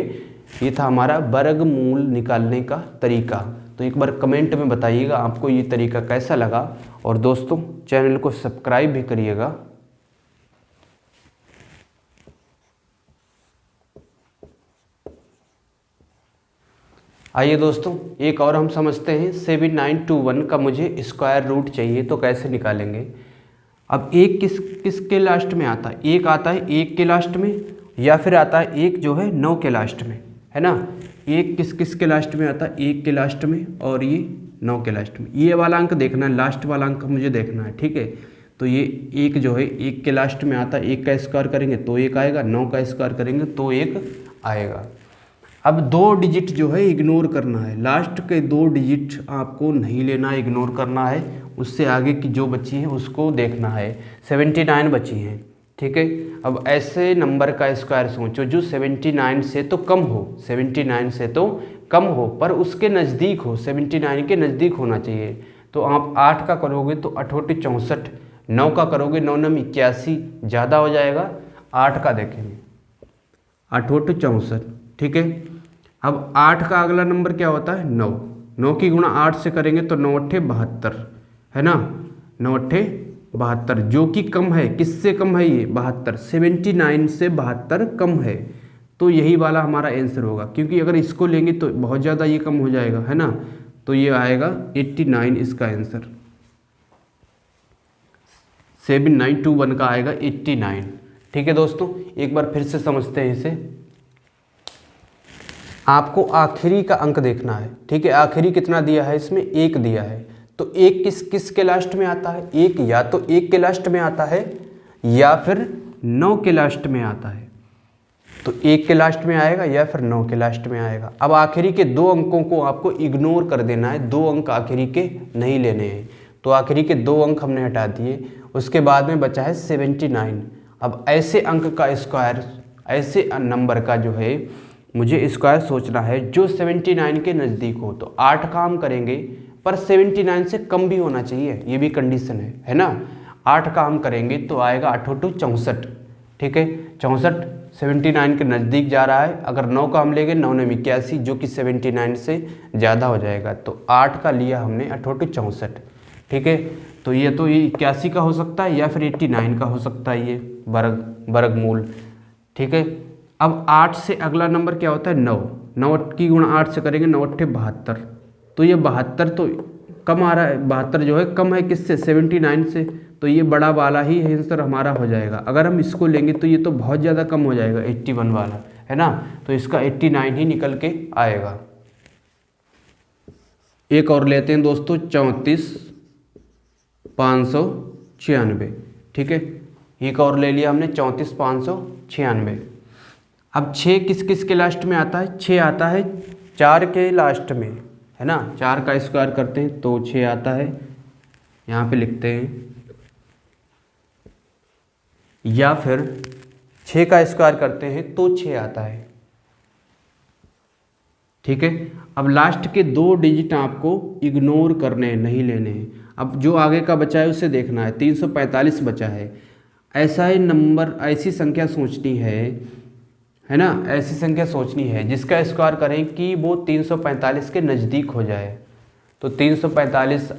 ये था हमारा वर्गमूल निकालने का तरीका। तो एक बार कमेंट में बताइएगा आपको ये तरीका कैसा लगा, और दोस्तों चैनल को सब्सक्राइब भी करिएगा। आइए दोस्तों एक और हम समझते हैं। 7921 का मुझे स्क्वायर रूट चाहिए, तो कैसे निकालेंगे। अब एक किसके लास्ट में आता है, एक आता है 1 के लास्ट में, या फिर आता है एक जो है 9 के लास्ट में, है ना। एक किस के लास्ट में आता है, 1 के लास्ट में, और ये 9 के लास्ट में। ये वाला अंक देखना है, लास्ट वाला अंक मुझे देखना है, ठीक है। तो ये 1 जो है 1 के लास्ट में आता है, 1 का स्क्वायर करेंगे तो 1 आएगा, 9 का स्क्वायर करेंगे तो 1 आएगा। अब 2 डिजिट जो है इग्नोर करना है, लास्ट के 2 डिजिट आपको नहीं लेना है, इग्नोर करना है। उससे आगे की जो बची है उसको देखना है। 79 बची हैं, ठीक है। अब ऐसे नंबर का स्क्वायर सोचो जो 79 से तो कम हो, 79 से तो कम हो पर उसके नज़दीक हो, 79 के नज़दीक होना चाहिए। तो आप 8 का करोगे तो 8 8 64, 9 का करोगे 9 9 81, ज़्यादा हो जाएगा। 8 का देखेंगे 8 8 64, ठीक है। अब 8 का अगला नंबर क्या होता है, 9। 9 की गुणा 8 से करेंगे तो 9 8 72, है ना, 9 8 72, जो कि कम है, किससे कम है ये, 72, 79 से 72 कम है। तो यही वाला हमारा आंसर होगा, क्योंकि अगर इसको लेंगे तो बहुत ज़्यादा ये कम हो जाएगा, है ना। तो ये आएगा 89 इसका आंसर। 7921 का आएगा 89, ठीक है दोस्तों। एक बार फिर से समझते हैं इसे। आपको आखिरी का अंक देखना है, ठीक है। आखिरी कितना दिया है, इसमें 1 दिया है। तो 1 किस के लास्ट में आता है, 1 या तो 1 के लास्ट में आता है या फिर 9 के लास्ट में आता है। तो 1 के लास्ट में आएगा या फिर 9 के लास्ट में आएगा। अब आखिरी के 2 अंकों को आपको इग्नोर कर देना है, 2 अंक आखिरी के नहीं लेने हैं। तो आखिरी के 2 अंक हमने हटा दिए, उसके बाद में बचा है 79। अब ऐसे अंक का स्क्वायर, ऐसे नंबर का जो है मुझे स्क्वायर सोचना है जो 79 के नज़दीक हो। तो 8 का हम करेंगे पर 79 से कम भी होना चाहिए, ये भी कंडीशन है ना। 8 का हम करेंगे तो आएगा 8 8 64, ठीक है। 64 79 के नज़दीक जा रहा है। अगर 9 का हम लेंगे 9 9 81, जो कि 79 से ज़्यादा हो जाएगा। तो 8 का लिया हमने 8 8 64, ठीक है। तो ये 81 का हो सकता है या फिर 89 का हो सकता है, ये वर्गमूल, ठीक है। अब 8 से अगला नंबर क्या होता है, 9। 9 की गुणा 8 से करेंगे 9 8 72। तो ये 72 तो कम आ रहा है, 72 जो है कम है किससे, 79 से। तो ये बड़ा वाला ही आंसर हमारा हो जाएगा। अगर हम इसको लेंगे तो ये तो बहुत ज़्यादा कम हो जाएगा, 81 वाला, है ना। तो इसका 89 ही निकल के आएगा। एक और लेते हैं दोस्तों, 34 596, ठीक है। एक और ले लिया हमने 34 596। अब 6 किस के लास्ट में आता है, 6 आता है 4 के लास्ट में, है ना। 4 का स्क्वायर करते हैं तो 6 आता है, यहाँ पे लिखते हैं, या फिर 6 का स्क्वायर करते हैं तो 6 आता है। ठीक है, अब लास्ट के 2 डिजिट आपको इग्नोर करने हैं, नहीं लेने हैं। अब जो आगे का बचा है उसे देखना है। 345 बचा है। ऐसा ही नंबर, ऐसी संख्या सोचनी है ना, ऐसी संख्या सोचनी है जिसका स्क्वायर करें कि वो 345 के नज़दीक हो जाए। तो 345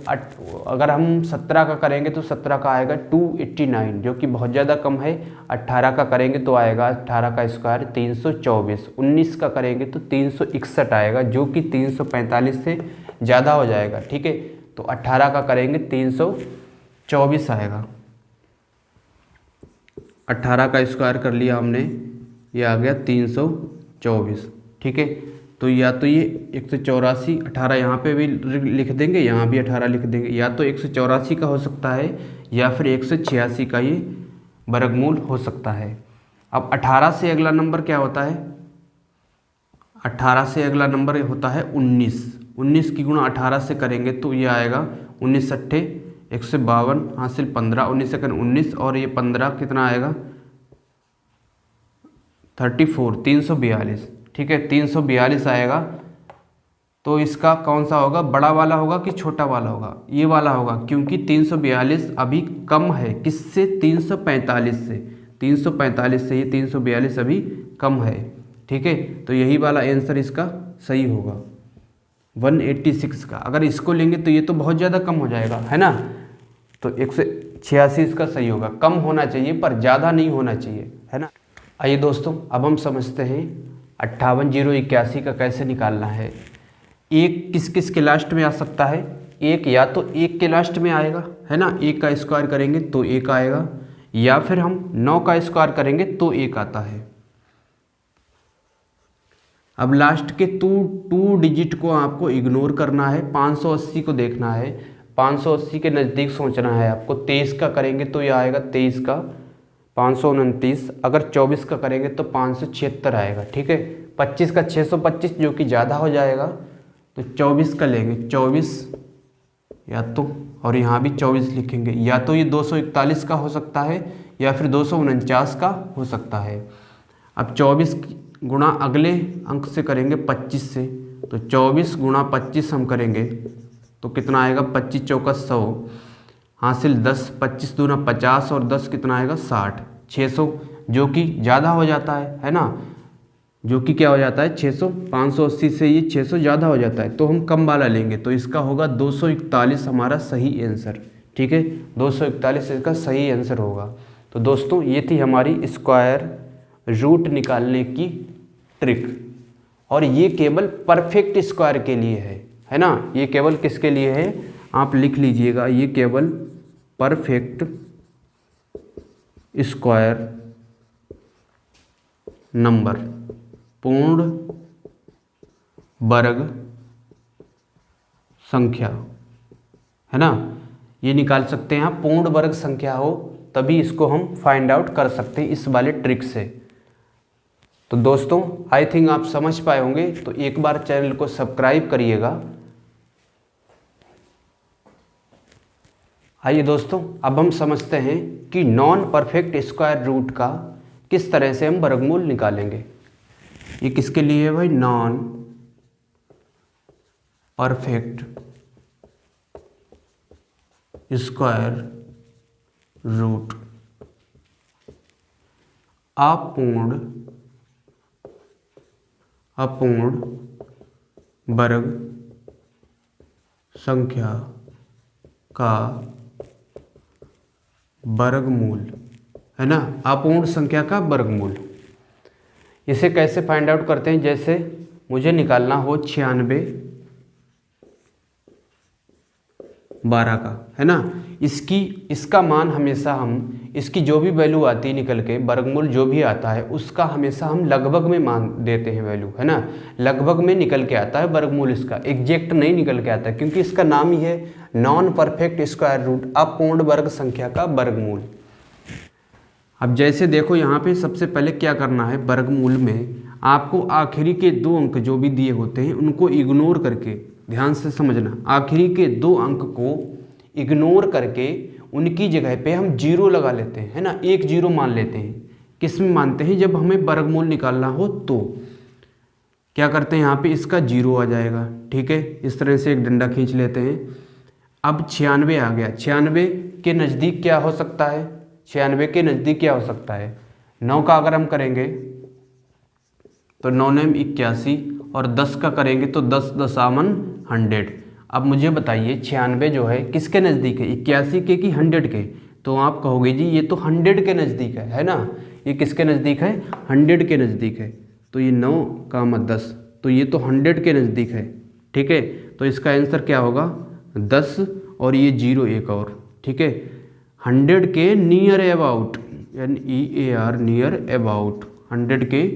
अगर हम 17 का करेंगे तो 17 का आएगा 289, जो कि बहुत ज़्यादा कम है। 18 का करेंगे तो आएगा 18 का स्क्वायर 324। 19 का करेंगे तो 361 आएगा, जो कि 345 से ज़्यादा हो जाएगा। ठीक है, तो 18 का करेंगे 324 आएगा। 18 का स्क्वायर कर लिया हमने, ये आ गया 324। ठीक है, तो या तो ये 184, 18 यहाँ पे भी लिख देंगे, यहाँ भी 18 लिख देंगे। या तो 184 का हो सकता है या फिर 186 का ये वर्गमूल हो सकता है। अब 18 से अगला नंबर क्या होता है? 18 से अगला नंबर होता है 19। 19 की गुणा 18 से करेंगे तो ये आएगा 19 अट्ठे 152 हासिल 15, 19 सेकंड 19, और ये 15 कितना आएगा 34, 342। ठीक है, 342 आएगा। तो इसका कौन सा होगा, बड़ा वाला होगा कि छोटा वाला होगा? ये वाला होगा, क्योंकि 342 अभी कम है किससे? 345 से। 345 से ये 342 अभी कम है। ठीक है, तो यही वाला आंसर इसका सही होगा 186 का। अगर इसको लेंगे तो ये तो बहुत ज़्यादा कम हो जाएगा, है ना। तो 186 इसका सही होगा। कम होना चाहिए पर ज़्यादा नहीं होना चाहिए, है ना। आइए दोस्तों, अब हम समझते हैं 58,081 का कैसे निकालना है। एक किस किस के लास्ट में आ सकता है? एक या तो एक के लास्ट में आएगा, है ना, एक का स्क्वायर करेंगे तो एक आएगा, या फिर हम 9 का स्क्वायर करेंगे तो एक आता है। अब लास्ट के 2 डिजिट को आपको इग्नोर करना है। 580 को देखना है, 580 के नज़दीक सोचना है आपको। 23 का करेंगे तो ये आएगा 23 का 529। अगर 24 का करेंगे तो 576 आएगा। ठीक है, 25 का 625 जो कि ज़्यादा हो जाएगा, तो 24 का लेंगे 24 या तो, और यहाँ भी 24 लिखेंगे। या तो ये 241 का हो सकता है या फिर 249 का हो सकता है। अब 24 गुणा अगले अंक से करेंगे 25 से, तो 24 गुणा 25 हम करेंगे तो कितना आएगा 25 चौका 100 हासिल 10, 25 दूना 50 और 10 कितना आएगा 60, 600, जो कि ज़्यादा हो जाता है ना, जो कि क्या हो जाता है 600। 580 से ये 600 ज़्यादा हो जाता है, तो हम कम वाला लेंगे, तो इसका होगा 241 हमारा सही आंसर। ठीक है, 241 इसका सही आंसर होगा। तो दोस्तों, ये थी हमारी स्क्वायर रूट निकालने की ट्रिक, और ये केवल परफेक्ट स्क्वायर के लिए है ना। ये केवल किसके लिए है? आप लिख लीजिएगा, ये केवल परफेक्ट स्क्वायर नंबर, पूर्ण वर्ग संख्या, है ना। ये निकाल सकते हैं आप, पूर्ण वर्ग संख्या हो तभी इसको हम फाइंड आउट कर सकते हैं इस वाले ट्रिक से। तो दोस्तों, आई थिंक आप समझ पाए होंगे, तो एक बार चैनल को सब्सक्राइब करिएगा। आइए दोस्तों, अब हम समझते हैं कि नॉन परफेक्ट स्क्वायर रूट का किस तरह से हम वर्गमूल निकालेंगे। ये किसके लिए है भाई? नॉन परफेक्ट स्क्वायर रूट, अपूर्ण वर्ग संख्या का वर्गमूल, है ना, अपूर्ण संख्या का वर्गमूल। इसे कैसे फाइंड आउट करते हैं? जैसे मुझे निकालना हो 96 12 का, है ना, इसका मान हमेशा हम, इसकी जो भी वैल्यू आती है निकल के, वर्गमूल जो भी आता है उसका हमेशा हम लगभग में मान देते हैं वैल्यू, है ना। लगभग में निकल के आता है वर्गमूल, इसका एग्जैक्ट नहीं निकल के आता है, क्योंकि इसका नाम ही है नॉन परफेक्ट स्क्वायर रूट, अपूर्ण वर्ग संख्या का वर्गमूल। अब जैसे देखो, यहाँ पे सबसे पहले क्या करना है, वर्गमूल में आपको आखिरी के 2 अंक जो भी दिए होते हैं उनको इग्नोर करके ध्यान से समझना, आखिरी के 2 अंक को इग्नोर करके उनकी जगह पे हम 0 लगा लेते हैं, है ना, 1 0 मान लेते हैं। किस में मानते हैं? जब हमें वर्गमूल निकालना हो तो क्या करते हैं, यहाँ पे इसका 0 आ जाएगा, ठीक है। इस तरह से एक डंडा खींच लेते हैं। अब 96 आ गया, 96 के नज़दीक क्या हो सकता है? 96 के नज़दीक क्या हो सकता है? 9 का अगर हम करेंगे तो 9 9 81, और 10 का करेंगे तो 10 दशामन 100। अब मुझे बताइए 96 जो है किसके नज़दीक है, 81 के कि 100 के? तो आप कहोगे जी ये तो 100 के नज़दीक है ना। ये किसके नज़दीक है? 100 के नज़दीक है। तो ये 9 का 10, तो ये तो 100 के नज़दीक है, ठीक है। तो इसका आंसर क्या होगा? 10 और ये 0 एक और, ठीक है। 100 के near about, NEAR near about, 100 के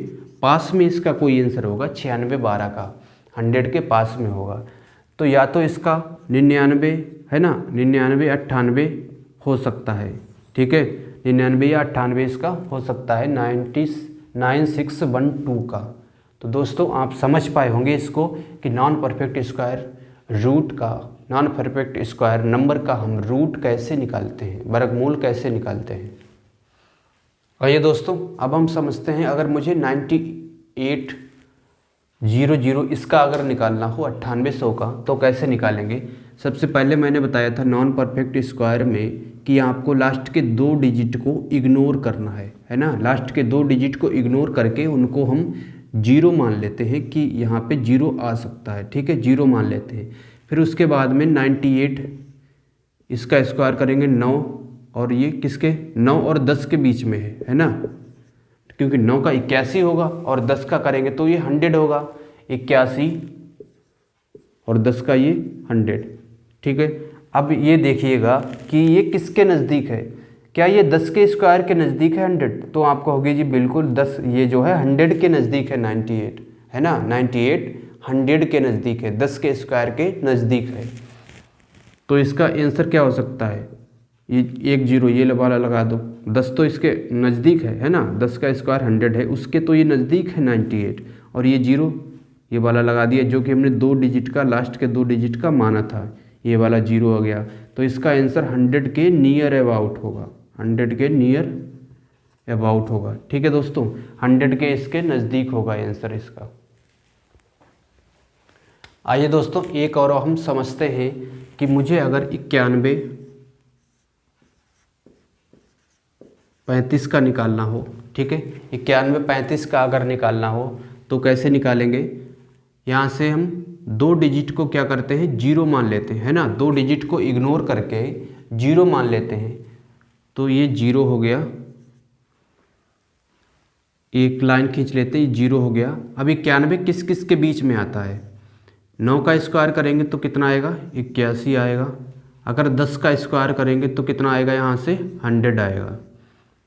पास में इसका कोई आंसर होगा। 96 12 का 100 के पास में होगा। तो या तो इसका 99 है ना, 99 98 हो सकता है, ठीक है। 99 या 98 इसका हो सकता है 9612 का। तो दोस्तों आप समझ पाए होंगे इसको कि नॉन परफेक्ट स्क्वायर रूट का, नॉन परफेक्ट स्क्वायर नंबर का हम रूट कैसे निकालते हैं, वर्गमूल कैसे निकालते हैं। आइए दोस्तों अब हम समझते हैं, अगर मुझे 9800 इसका अगर निकालना हो 9800 का तो कैसे निकालेंगे। सबसे पहले मैंने बताया था नॉन परफेक्ट स्क्वायर में कि आपको लास्ट के 2 डिजिट को इग्नोर करना है ना। लास्ट के 2 डिजिट को इग्नोर करके उनको हम 0 मान लेते हैं कि यहाँ पे 0 आ सकता है, ठीक है, 0 मान लेते हैं। फिर उसके बाद में 98 इसका स्क्वायर करेंगे 9, और ये किसके 9 और 10 के बीच में है ना, क्योंकि 9 का 81 होगा और 10 का करेंगे तो ये 100 होगा। 81 और 10 का ये 100, ठीक है। अब ये देखिएगा कि ये किसके नज़दीक है, क्या ये 10 के स्क्वायर के नज़दीक है 100? तो आप कहोगे जी बिल्कुल 10 ये जो है 100 के नज़दीक है, 98 है ना, 98 100 के नज़दीक है, 10 के स्क्वायर के नज़दीक है। तो इसका आंसर क्या हो सकता है? ये 1 0 ये वाला लगा दो, 10 तो इसके नज़दीक है ना, 10 का स्क्वायर 100 है, उसके तो ये नज़दीक है 98, और ये 0 ये वाला लगा दिया जो कि हमने 2 डिजिट का, लास्ट के 2 डिजिट का माना था, ये वाला 0 आ गया। तो इसका आंसर 100 के नियर अबाउट होगा, 100 के नियर अबाउट होगा, ठीक है दोस्तों। 100 के इसके नज़दीक होगा आंसर इसका। आइए दोस्तों एक और हम समझते हैं कि मुझे अगर 91 35 का निकालना हो, ठीक है, 91 35 का अगर निकालना हो तो कैसे निकालेंगे। यहाँ से हम 2 डिजिट को क्या करते हैं 0 मान लेते हैं, है ना, 2 डिजिट को इग्नोर करके 0 मान लेते हैं। तो ये 0 हो गया, एक लाइन खींच लेते हैं, 0 हो गया। अब 91 किस किस के बीच में आता है? 9 का स्क्वायर करेंगे तो कितना आएगा? 81 आएगा। अगर 10 का स्क्वायर करेंगे तो कितना आएगा? यहाँ से 100 आएगा,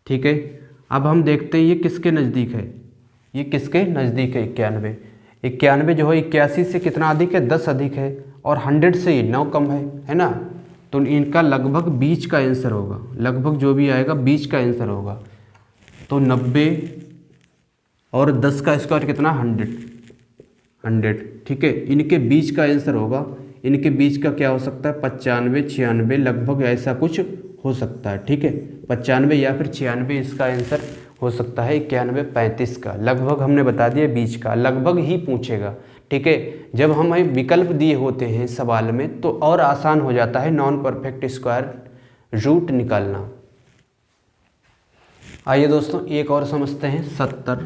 ठीक है। अब हम देखते हैं ये किसके नज़दीक है, ये किसके नज़दीक है 91 जो है 81 से कितना अधिक है? 10 अधिक है, और 100 से 9 कम है ना। तो इनका लगभग बीच का आंसर होगा, लगभग जो भी आएगा बीच का आंसर होगा। तो 90 और 10 का स्क्वायर कितना? 100, ठीक है। इनके बीच का आंसर होगा, इनके बीच का क्या हो सकता है? 95 96 लगभग ऐसा कुछ हो सकता है, ठीक है। 95 या फिर 96 इसका आंसर हो सकता है। 91 35 का लगभग हमने बता दिया, बीच का लगभग ही पूछेगा, ठीक है। जब हमें विकल्प दिए होते हैं सवाल में तो और आसान हो जाता है नॉन परफेक्ट स्क्वायर रूट निकालना। आइए दोस्तों एक और समझते हैं 70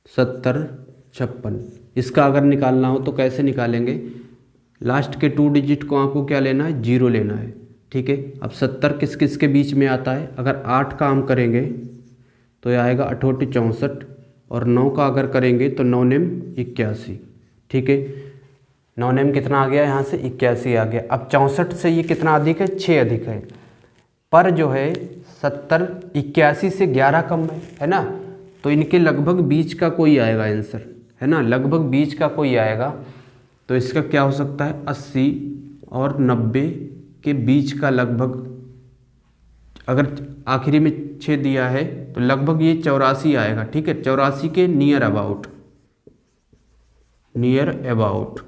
56। इसका अगर निकालना हो तो कैसे निकालेंगे। लास्ट के 2 डिजिट को आपको क्या लेना है? 0 लेना है, ठीक है। अब 70 किस किस के बीच में आता है? अगर 8 का हम करेंगे तो यह आएगा 8 64, और 9 का अगर करेंगे तो 9 9 81, ठीक है। 9 9 कितना आ गया? यहाँ से 81 आ गया। अब 64 से ये कितना अधिक है? 6 अधिक है, पर जो है 70 81 से 11 कम है ना। तो इनके लगभग बीच का कोई आएगा आंसर, है ना, लगभग बीच का कोई आएगा। तो इसका क्या हो सकता है? 80 और 90 के बीच का लगभग, अगर आखिरी में 6 दिया है तो लगभग ये 84 आएगा, ठीक है, 84 के नियर अबाउट, नियर अबाउट,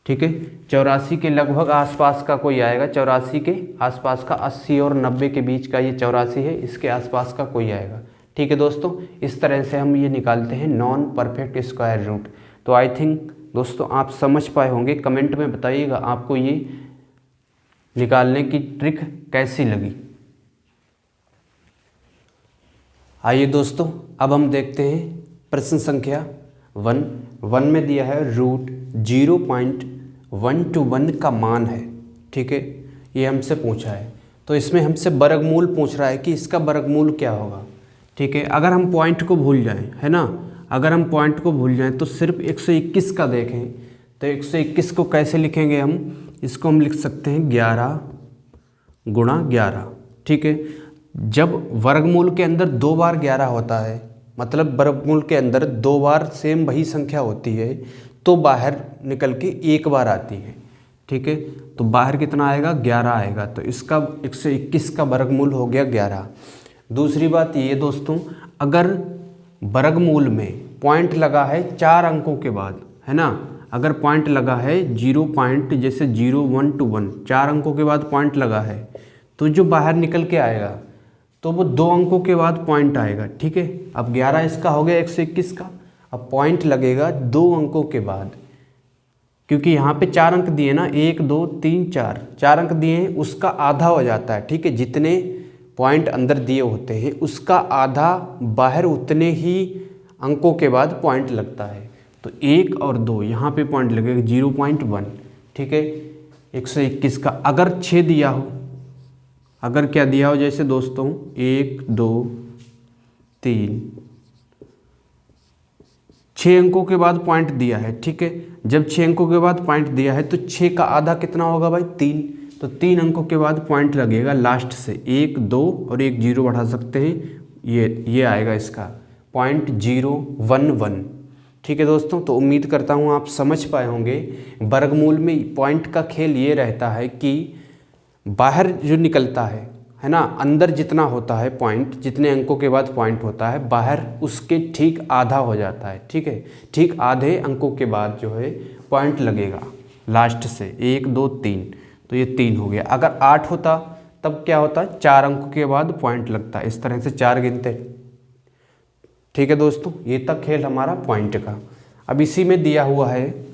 ठीक है। 84 के लगभग आसपास का कोई आएगा, 84 के आसपास का, 80 और 90 के बीच का ये 84 है, इसके आसपास का कोई आएगा, ठीक है दोस्तों। इस तरह से हम ये निकालते हैं नॉन परफेक्ट स्क्वायर रूट। तो आई थिंक दोस्तों आप समझ पाए होंगे, कमेंट में बताइएगा आपको ये निकालने की ट्रिक कैसी लगी। आइए दोस्तों अब हम देखते हैं प्रश्न संख्या 1 में दिया है रूट 0.121 का मान है, ठीक है, ये हमसे पूछा है। तो इसमें हमसे वर्गमूल पूछ रहा है कि इसका वर्गमूल क्या होगा, ठीक है। अगर हम पॉइंट को भूल जाएं, है ना, अगर हम पॉइंट को भूल जाएं तो सिर्फ 121 का देखें तो 121 को कैसे लिखेंगे हम, इसको हम लिख सकते हैं 11 गुणा 11, ठीक है। जब वर्गमूल के अंदर 2 बार 11 होता है, मतलब वर्गमूल के अंदर 2 बार सेम वही संख्या होती है, तो बाहर निकल के 1 बार आती है, ठीक है। तो बाहर कितना आएगा, 11 आएगा। तो इसका 121 का वर्गमूल हो गया 11। दूसरी बात ये दोस्तों, अगर वर्गमूल में पॉइंट लगा है 4 अंकों के बाद, है ना, अगर पॉइंट लगा है 0 पॉइंट जैसे 0 1 2 1 4 अंकों के बाद पॉइंट लगा है, तो जो बाहर निकल के आएगा तो वो 2 अंकों के बाद पॉइंट आएगा, ठीक है। अब 11 इसका हो गया 121 का। अब पॉइंट लगेगा 2 अंकों के बाद, क्योंकि यहाँ पे 4 अंक दिए ना, 1 2 3 4 अंक दिए हैं, उसका आधा हो जाता है, ठीक है। जितने पॉइंट अंदर दिए होते हैं उसका आधा बाहर उतने ही अंकों के बाद पॉइंट लगता है। तो 1 और 2 यहाँ पे पॉइंट लगेगा 0.1, ठीक है। 121 का अगर 6 दिया हो, अगर क्या दिया हो, जैसे दोस्तों 1 2 3 6 अंकों के बाद पॉइंट दिया है, ठीक है। जब 6 अंकों के बाद पॉइंट दिया है तो 6 का आधा कितना होगा भाई, 3। तो 3 अंकों के बाद पॉइंट लगेगा लास्ट से, 1 2 और 1 0 बढ़ा सकते हैं, ये आएगा इसका 0.011, ठीक है दोस्तों। तो उम्मीद करता हूँ आप समझ पाए होंगे। वर्गमूल में पॉइंट का खेल ये रहता है कि बाहर जो निकलता है ना, अंदर जितना होता है पॉइंट, जितने अंकों के बाद पॉइंट होता है, बाहर उसके ठीक आधा हो जाता है, ठीक है। ठीक आधे अंकों के बाद जो है पॉइंट लगेगा लास्ट से, 1 2 3, तो ये 3 हो गया। अगर 8 होता तब क्या होता है, 4 अंकों के बाद पॉइंट लगता है, इस तरह से 4 गिनते, ठीक है दोस्तों। ये तक खेल हमारा पॉइंट का। अब इसी में दिया हुआ है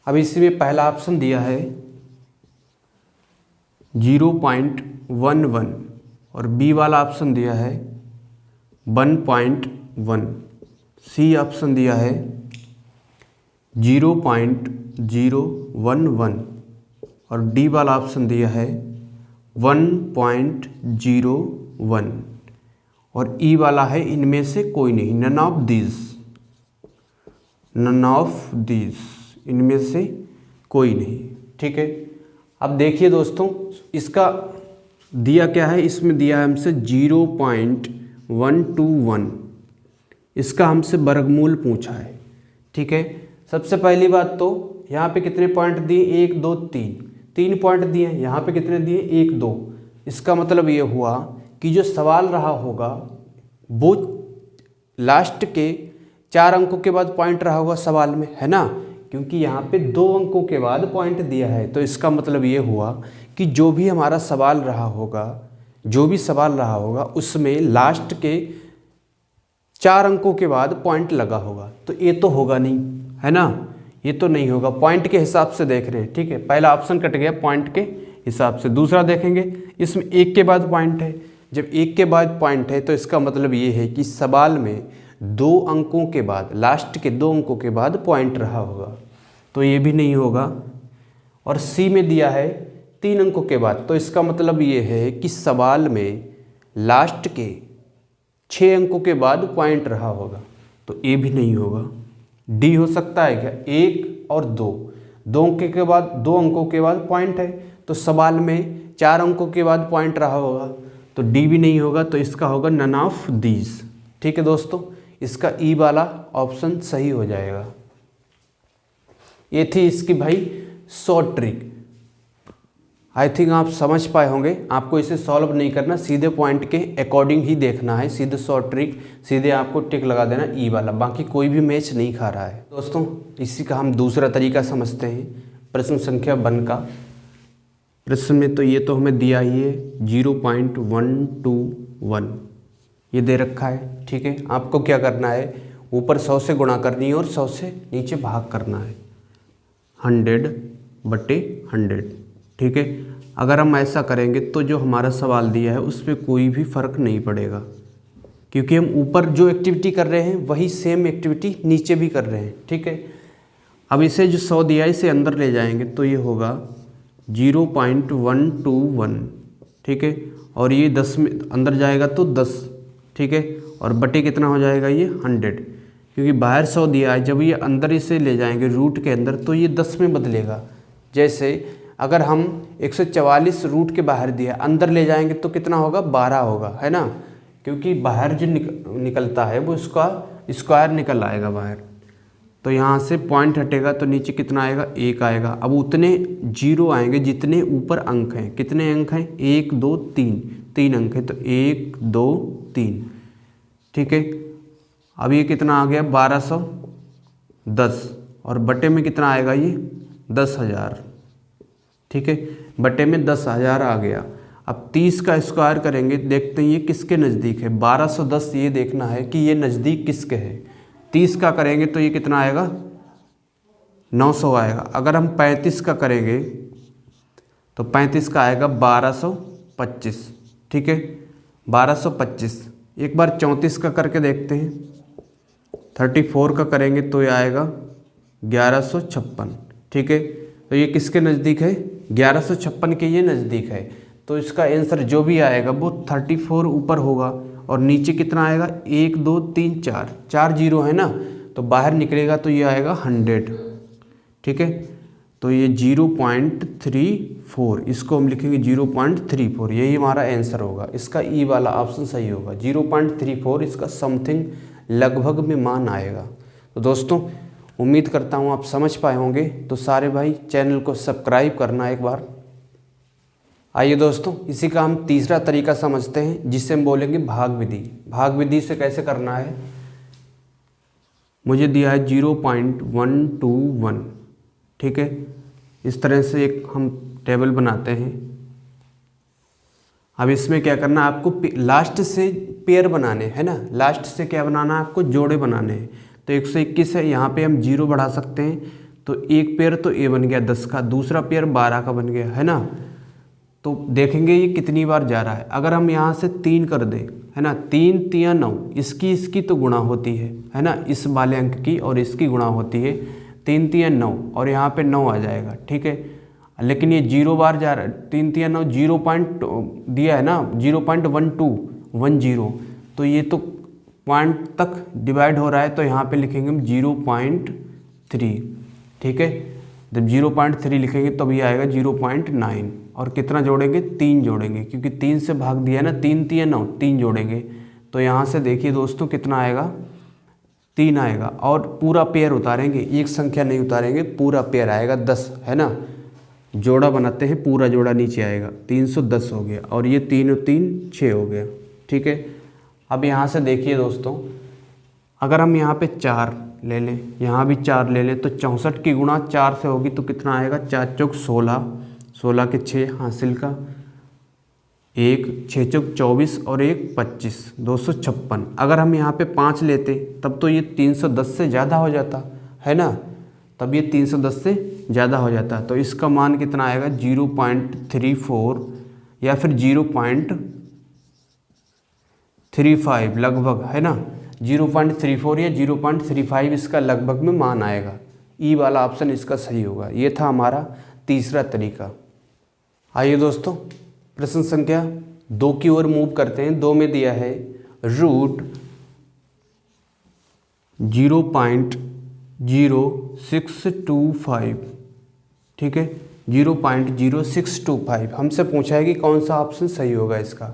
अब इसी में पहला ऑप्शन दिया है 0.11 और बी वाला ऑप्शन दिया है 1.1, सी ऑप्शन दिया है 0.011 और डी वाला ऑप्शन दिया है 1.01 और ई वाला है इनमें से कोई नहीं, नन ऑफ दीज, इनमें से कोई नहीं, ठीक है। अब देखिए दोस्तों, इसका दिया क्या है, इसमें दिया है हमसे 0.121, इसका हमसे वर्गमूल पूछा है, ठीक है। सबसे पहली बात तो यहाँ पे कितने पॉइंट दिए, 1 2 3 पॉइंट दिए, यहाँ पे कितने दिए, 1 2। इसका मतलब ये हुआ कि जो सवाल रहा होगा वो लास्ट के 4 अंकों के बाद पॉइंट रहा होगा सवाल में, है ना, क्योंकि यहाँ पे 2 अंकों के बाद पॉइंट दिया है। तो इसका मतलब ये हुआ कि जो भी हमारा सवाल रहा होगा, उसमें लास्ट के 4 अंकों के बाद पॉइंट लगा होगा। तो ये तो होगा नहीं, है ना, ये तो नहीं होगा। पॉइंट के हिसाब से देख रहे हैं, ठीक है। पहला ऑप्शन कट गया पॉइंट के हिसाब से। दूसरा देखेंगे, इसमें 1 के बाद पॉइंट है। जब 1 के बाद पॉइंट है तो इसका मतलब ये है कि सवाल में 2 अंकों के बाद, लास्ट के 2 अंकों के बाद पॉइंट रहा होगा, तो ये भी नहीं होगा। और सी में दिया है 3 अंकों के बाद, तो इसका मतलब ये है कि सवाल में लास्ट के 6 अंकों के बाद पॉइंट रहा होगा, तो ये भी नहीं होगा। डी हो सकता है क्या, 1 और 2, 2 अंकों के बाद पॉइंट है, तो सवाल में 4 अंकों के बाद पॉइंट रहा होगा, तो डी भी नहीं होगा। तो इसका होगा नन ऑफ दीज, ठीक है दोस्तों। इसका ई वाला ऑप्शन सही हो जाएगा। ये थी इसकी भाई शॉर्ट ट्रिक। आई थिंक आप समझ पाए होंगे। आपको इसे सॉल्व नहीं करना, सीधे पॉइंट के अकॉर्डिंग ही देखना है, सीधे शॉर्ट ट्रिक, सीधे आपको टिक लगा देना ई वाला, बाकी कोई भी मैच नहीं खा रहा है। दोस्तों इसी का हम दूसरा तरीका समझते हैं, प्रश्न संख्या 1 का। प्रश्न में तो ये तो हमें दिया ही है 0.121 ये दे रखा है, ठीक है। आपको क्या करना है, ऊपर 100 से गुणा करनी है और 100 से नीचे भाग करना है, 100/100, ठीक है। अगर हम ऐसा करेंगे तो जो हमारा सवाल दिया है उस पर कोई भी फ़र्क नहीं पड़ेगा, क्योंकि हम ऊपर जो एक्टिविटी कर रहे हैं वही सेम एक्टिविटी नीचे भी कर रहे हैं, ठीक है। अब इसे जो 100 दिया है इसे अंदर ले जाएंगे तो ये होगा 0.121, ठीक है। और ये 10 में अंदर जाएगा तो 10, ठीक है। और बटे कितना हो जाएगा ये 100, क्योंकि बाहर 100 दिया है, जब ये अंदर इसे ले जाएंगे रूट के अंदर तो ये 10 में बदलेगा। जैसे अगर हम 144 रूट के बाहर दिया, अंदर ले जाएंगे तो कितना होगा, 12 होगा, है ना, क्योंकि बाहर जो निकलता है वो उसका स्क्वायर निकल आएगा बाहर। तो यहाँ से पॉइंट हटेगा तो नीचे कितना आएगा, 1 आएगा। अब उतने 0 आएंगे जितने ऊपर अंक हैं। कितने अंक हैं, 1 2 3, 3 अंक हैं, तो 1 2 3, ठीक है। अब ये कितना आ गया, 1210, और बटे में कितना आएगा ये 10,000, ठीक है। बटे में 10,000 आ गया। अब 30 का स्क्वायर करेंगे, देखते हैं ये किसके नज़दीक है, 1210, ये देखना है कि ये नज़दीक किसके है। 30 का करेंगे तो ये कितना आएगा, 900 आएगा। अगर हम 35 का करेंगे तो 35 का आएगा 1225, ठीक है, 1225। एक बार 34 का करके देखते हैं, 34 का करेंगे तो ये आएगा 1156, ठीक है। तो ये किसके नज़दीक है, 1156 के ये नज़दीक है। तो इसका आंसर जो भी आएगा वो 34 ऊपर होगा, और नीचे कितना आएगा, 1 2 3 4, 4 0 है ना, तो बाहर निकलेगा तो ये आएगा 100, ठीक है। तो ये 0.34, इसको हम लिखेंगे 0.34, यही हमारा आंसर होगा। इसका ई वाला ऑप्शन सही होगा, 0.34 इसका समथिंग लगभग में मान आएगा। तो दोस्तों उम्मीद करता हूँ आप समझ पाए होंगे। तो सारे भाई चैनल को सब्सक्राइब करना एक बार। आइए दोस्तों इसी का हम तीसरा तरीका समझते हैं, जिससे हम बोलेंगे भाग विधि। भाग विधि से कैसे करना है, मुझे दिया है 0.121, ठीक है। इस तरह से एक हम टेबल बनाते हैं। अब इसमें क्या करना है, आपको लास्ट से पेयर बनाने हैं ना, लास्ट से क्या बनाना है, आपको जोड़े बनाने हैं। तो 121 है, यहाँ पे हम 0 बढ़ा सकते हैं, तो एक पेयर तो ए बन गया 10 का, दूसरा पेयर 12 का बन गया, है ना। तो देखेंगे ये कितनी बार जा रहा है। अगर हम यहाँ से 3 कर दें, है ना, 3 3 9, इसकी तो गुणा होती है ना, इस वाले अंक की और इसकी गुणा होती है, 3 3 9, और यहाँ पे 9 आ जाएगा, ठीक है। लेकिन ये 0 बार जा रहा है, 3 3 9 0 पॉइंट दिया है ना, 0.1210, तो ये तो पॉइंट तक डिवाइड हो रहा है, तो यहाँ पे लिखेंगे हम 0.3, ठीक है। जब 0.3 लिखेंगे तब ये आएगा 0.9, और कितना जोड़ेंगे, 3 जोड़ेंगे, क्योंकि 3 से भाग दिया है ना, 3 3 9, 3 जोड़ेंगे। तो यहाँ से देखिए दोस्तों कितना आएगा, 3 आएगा, और पूरा पेयर उतारेंगे, एक संख्या नहीं उतारेंगे, पूरा पेयर आएगा 10, है ना। जोड़ा बनाते हैं, पूरा जोड़ा नीचे आएगा, 310 हो गया, और ये 3 और 3 6 हो गया, ठीक है। अब यहाँ से देखिए दोस्तों, अगर हम यहाँ पे 4 ले लें, यहाँ भी 4 ले लें, तो 64 की गुणा 4 से होगी तो कितना आएगा, 4 चौक 16, 16 के 6 हासिल का 1, 6 चौक 24 और 1 25, 256। अगर हम यहाँ पे 5 लेते तब तो ये 310 से ज़्यादा हो जाता, है ना, तब ये 310 से ज़्यादा हो जाता। तो इसका मान कितना आएगा, 0.34 या फिर 0.35 लगभग, है ना, 0.34 या 0.35 इसका लगभग में मान आएगा। ई वाला ऑप्शन इसका सही होगा। ये था हमारा तीसरा तरीका। आइए दोस्तों प्रश्न संख्या 2 की ओर मूव करते हैं। 2 में दिया है √0.0625, ठीक है, 0.0625 हमसे पूछा है कि कौन सा ऑप्शन सही होगा इसका।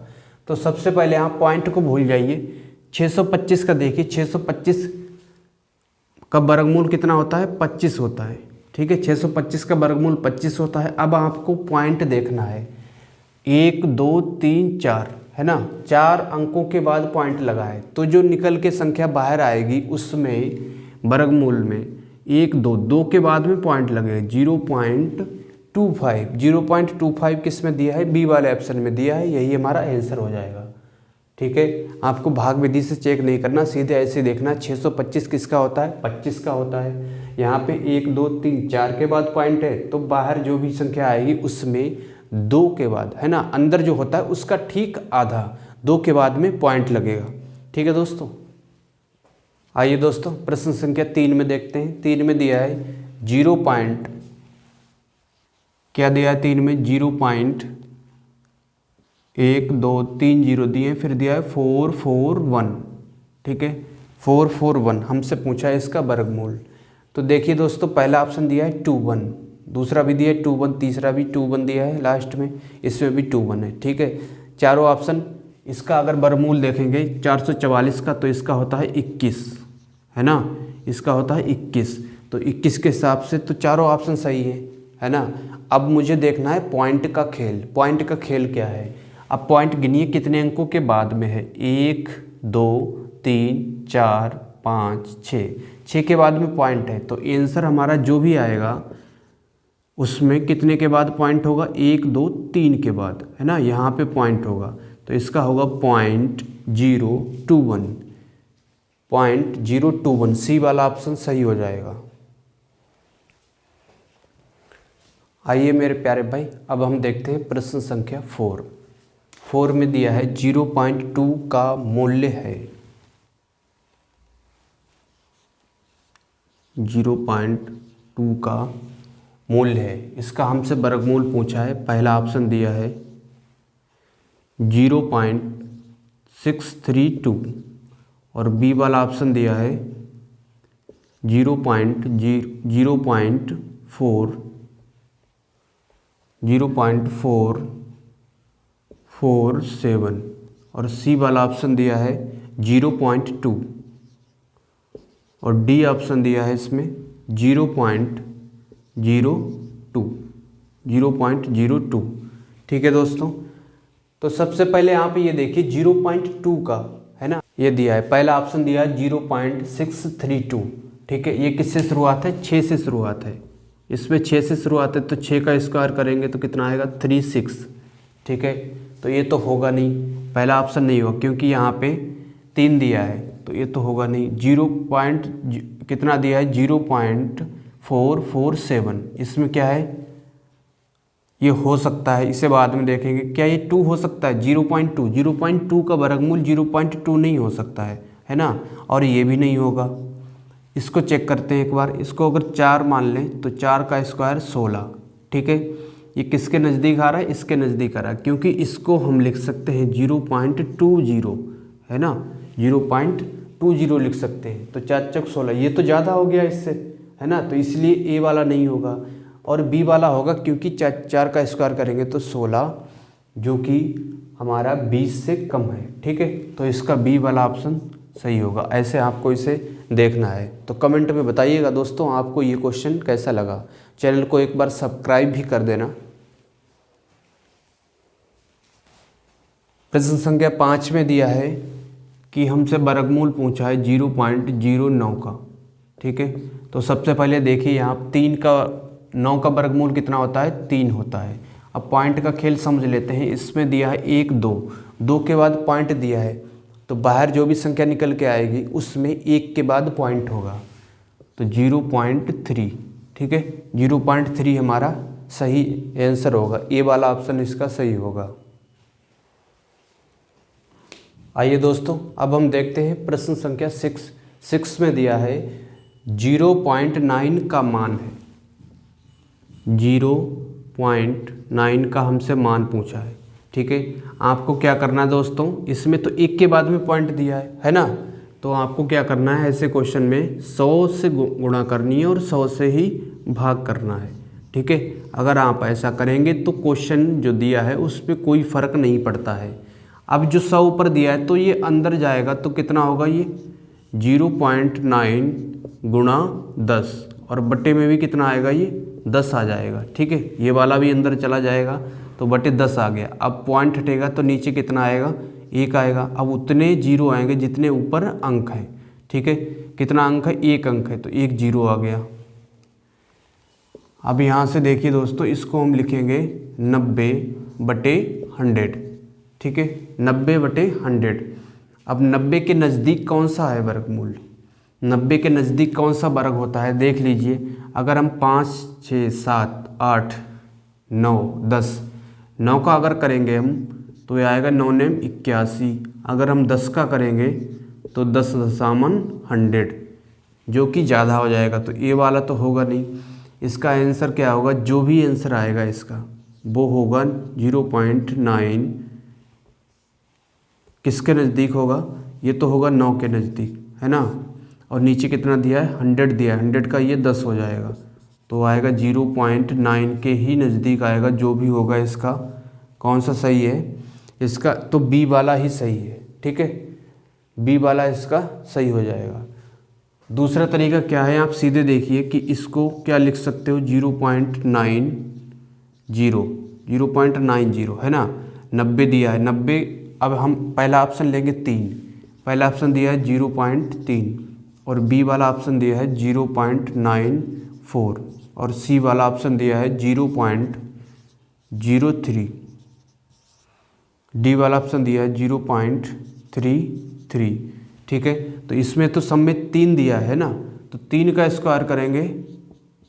तो सबसे पहले आप पॉइंट को भूल जाइए। 625 का देखिए, 625 का वर्गमूल कितना होता है, 25 होता है, ठीक ठीक है। 625 का वर्गमूल 25 होता है। अब आपको पॉइंट देखना है, 1 2 3 4 है ना, 4 अंकों के बाद पॉइंट लगा है, तो जो निकल के संख्या बाहर आएगी उसमें वर्गमूल में 1 2 2 के बाद में पॉइंट लगेगा। 0.25 0.25 किस में दिया है, बी वाले ऑप्शन में दिया है, यही हमारा आंसर हो जाएगा। ठीक है, आपको भाग विधि से चेक नहीं करना, सीधे ऐसे देखना 625 किसका होता है, 25 का होता है। यहाँ पे 1 2 3 4 के बाद पॉइंट है, तो बाहर जो भी संख्या आएगी उसमें 2 के बाद, है ना, अंदर जो होता है उसका ठीक आधा 2 के बाद में पॉइंट लगेगा। ठीक है दोस्तों, आइए दोस्तों प्रश्न संख्या 3 में देखते हैं। 3 में दिया है 0. क्या दिया है 3 में, 0.1 2 3 0 दिए, फिर दिया है 441। ठीक है, 441 हमसे पूछा है इसका वर्गमूल। तो देखिए दोस्तों, पहला ऑप्शन दिया है 21, दूसरा भी दिया है 21, तीसरा भी 21 दिया है, लास्ट में इसमें भी 21 है। ठीक है, चारों ऑप्शन, इसका अगर वर्गमूल देखेंगे 444 का, तो इसका होता है 21, है ना, इसका होता है 21, तो 21 के हिसाब से तो चारों ऑप्शन सही है ना। अब मुझे देखना है पॉइंट का खेल। पॉइंट का खेल क्या है, अब पॉइंट गिनिए कितने अंकों के बाद में है, 1 2 3 4 5 6 के बाद में पॉइंट है, तो आंसर हमारा जो भी आएगा उसमें कितने के बाद पॉइंट होगा, 1 2 3 के बाद, है ना, यहाँ पे पॉइंट होगा, तो इसका होगा 0.021 सी वाला ऑप्शन सही हो जाएगा। आइए मेरे प्यारे भाई, अब हम देखते हैं प्रश्न संख्या 4 में दिया है 0.2 का मूल्य है, 0.2 का मूल्य है, इसका हमसे वर्गमूल पूछा है। पहला ऑप्शन दिया है 0.632 और बी वाला ऑप्शन दिया है 0.447 और सी वाला ऑप्शन दिया है 0.2 और डी ऑप्शन दिया है इसमें 0.02। ठीक है दोस्तों, तो सबसे पहले यहाँ पे ये देखिए 0.2 का, है ना, ये दिया है, पहला ऑप्शन दिया है 0.632। ठीक है, ये किससे शुरुआत है, 6 से शुरुआत है, इसमें 6 से शुरुआत है, तो 6 का स्क्वायर करेंगे तो कितना आएगा, 36। ठीक है, तो ये तो होगा नहीं, पहला ऑप्शन नहीं होगा, क्योंकि यहाँ पे 3 दिया है, तो ये तो होगा नहीं। कितना दिया है, 0.447, इसमें क्या है, ये हो सकता है, इसे बाद में देखेंगे। क्या ये 2 हो सकता है, 0.2 का वर्गमूल 0.2 नहीं हो सकता है ना, और ये भी नहीं होगा। इसको चेक करते हैं एक बार, इसको अगर 4 मान लें तो 4 का स्क्वायर 16। ठीक है, ये किसके नज़दीक आ रहा है, इसके नज़दीक आ रहा है, क्योंकि इसको हम लिख सकते हैं 0.20, है ना, 0.20 लिख सकते हैं, तो 4 चौक 16, ये तो ज़्यादा हो गया इससे, है ना, तो इसलिए ए वाला नहीं होगा और बी वाला होगा, क्योंकि 4 का स्क्वायर करेंगे तो 16, जो कि हमारा 20 से कम है। ठीक है, तो इसका बी वाला ऑप्शन सही होगा। ऐसे आपको इसे देखना है। तो कमेंट में बताइएगा दोस्तों आपको ये क्वेश्चन कैसा लगा। चैनल को एक बार सब्सक्राइब भी कर देना। प्रश्न संख्या 5 में दिया है कि हमसे वर्गमूल पूछा है 0.09 का। ठीक है, तो सबसे पहले देखिए यहाँ 9 का वर्गमूल कितना होता है, 3 होता है। अब पॉइंट का खेल समझ लेते हैं। इसमें दिया है 1 2 के बाद पॉइंट दिया है, तो बाहर जो भी संख्या निकल के आएगी उसमें 1 के बाद पॉइंट होगा, तो 0.3। ठीक है, 0.3 हमारा सही आंसर होगा, ए वाला ऑप्शन इसका सही होगा। आइए दोस्तों, अब हम देखते हैं प्रश्न संख्या 6 में दिया है 0.9 का मान है, 0.9 का हमसे मान पूछा है। ठीक है, आपको क्या करना है दोस्तों, इसमें तो 1 के बाद में पॉइंट दिया है ना, तो आपको क्या करना है, ऐसे क्वेश्चन में 100 से गुणा करनी है और 100 से ही भाग करना है। ठीक है, अगर आप ऐसा करेंगे तो क्वेश्चन जो दिया है उस पर कोई फ़र्क नहीं पड़ता है। अब जो 100 ऊपर दिया है तो ये अंदर जाएगा, तो कितना होगा, ये 0.9 गुणा 10 और बट्टे में भी कितना आएगा, ये 10 आ जाएगा। ठीक है, ये वाला भी अंदर चला जाएगा तो बटे 10 आ गया। अब पॉइंट हटेगा तो नीचे कितना आएगा, 1 आएगा। अब उतने जीरो आएंगे जितने ऊपर अंक हैं। ठीक है, कितना अंक है, 1 अंक है तो 1 जीरो आ गया। अब यहाँ से देखिए दोस्तों, इसको हम लिखेंगे 90/100। ठीक है, 90/100। अब 90 के नज़दीक कौन सा है वर्गमूल, 90 के नज़दीक कौन सा वर्ग होता है देख लीजिए। अगर हम 5, 6, 7, 8, 9, 10, 9 का अगर करेंगे हम तो ये आएगा 9 9 81। अगर हम 10 का करेंगे तो 10/100, जो कि ज़्यादा हो जाएगा। तो ये वाला तो होगा नहीं। इसका आंसर क्या होगा, जो भी आंसर आएगा इसका वो होगा 0.9। किसके नज़दीक होगा, ये तो होगा 9 के नज़दीक, है ना। और नीचे कितना दिया है, 100 दिया है, 100 का ये 10 हो जाएगा तो आएगा 0.9 के ही नज़दीक आएगा। जो भी होगा इसका कौन सा सही है, इसका तो बी वाला ही सही है। ठीक है, बी वाला इसका सही हो जाएगा। दूसरा तरीका क्या है, आप सीधे देखिए कि इसको क्या लिख सकते हो, 0.90 है ना। 90 दिया है, 90। अब हम पहला ऑप्शन लेंगे 3, पहला ऑप्शन दिया है 0.3 और बी वाला ऑप्शन दिया है 0.94 और सी वाला ऑप्शन दिया है 0.03, डी वाला ऑप्शन दिया है 0.33। ठीक है, तो इसमें तो सब में 3 दिया है ना, तो 3 का स्क्वायर करेंगे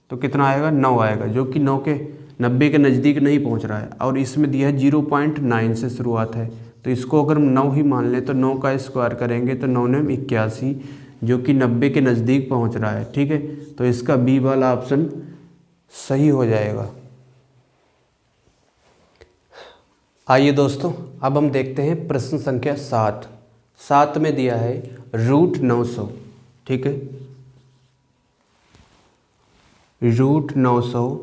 तो कितना आएगा, 9 आएगा, जो कि 90 के नज़दीक नहीं पहुंच रहा है। और इसमें दिया है 0.9 से शुरुआत है, तो इसको अगर हम 9 ही मान लें तो 9 का स्क्वायर करेंगे तो 9 9 81, जो कि 90 के नज़दीक पहुंच रहा है। ठीक है, तो इसका बी वाला ऑप्शन सही हो जाएगा। आइए दोस्तों, अब हम देखते हैं प्रश्न संख्या 7। 7 में दिया है √900। ठीक है, √900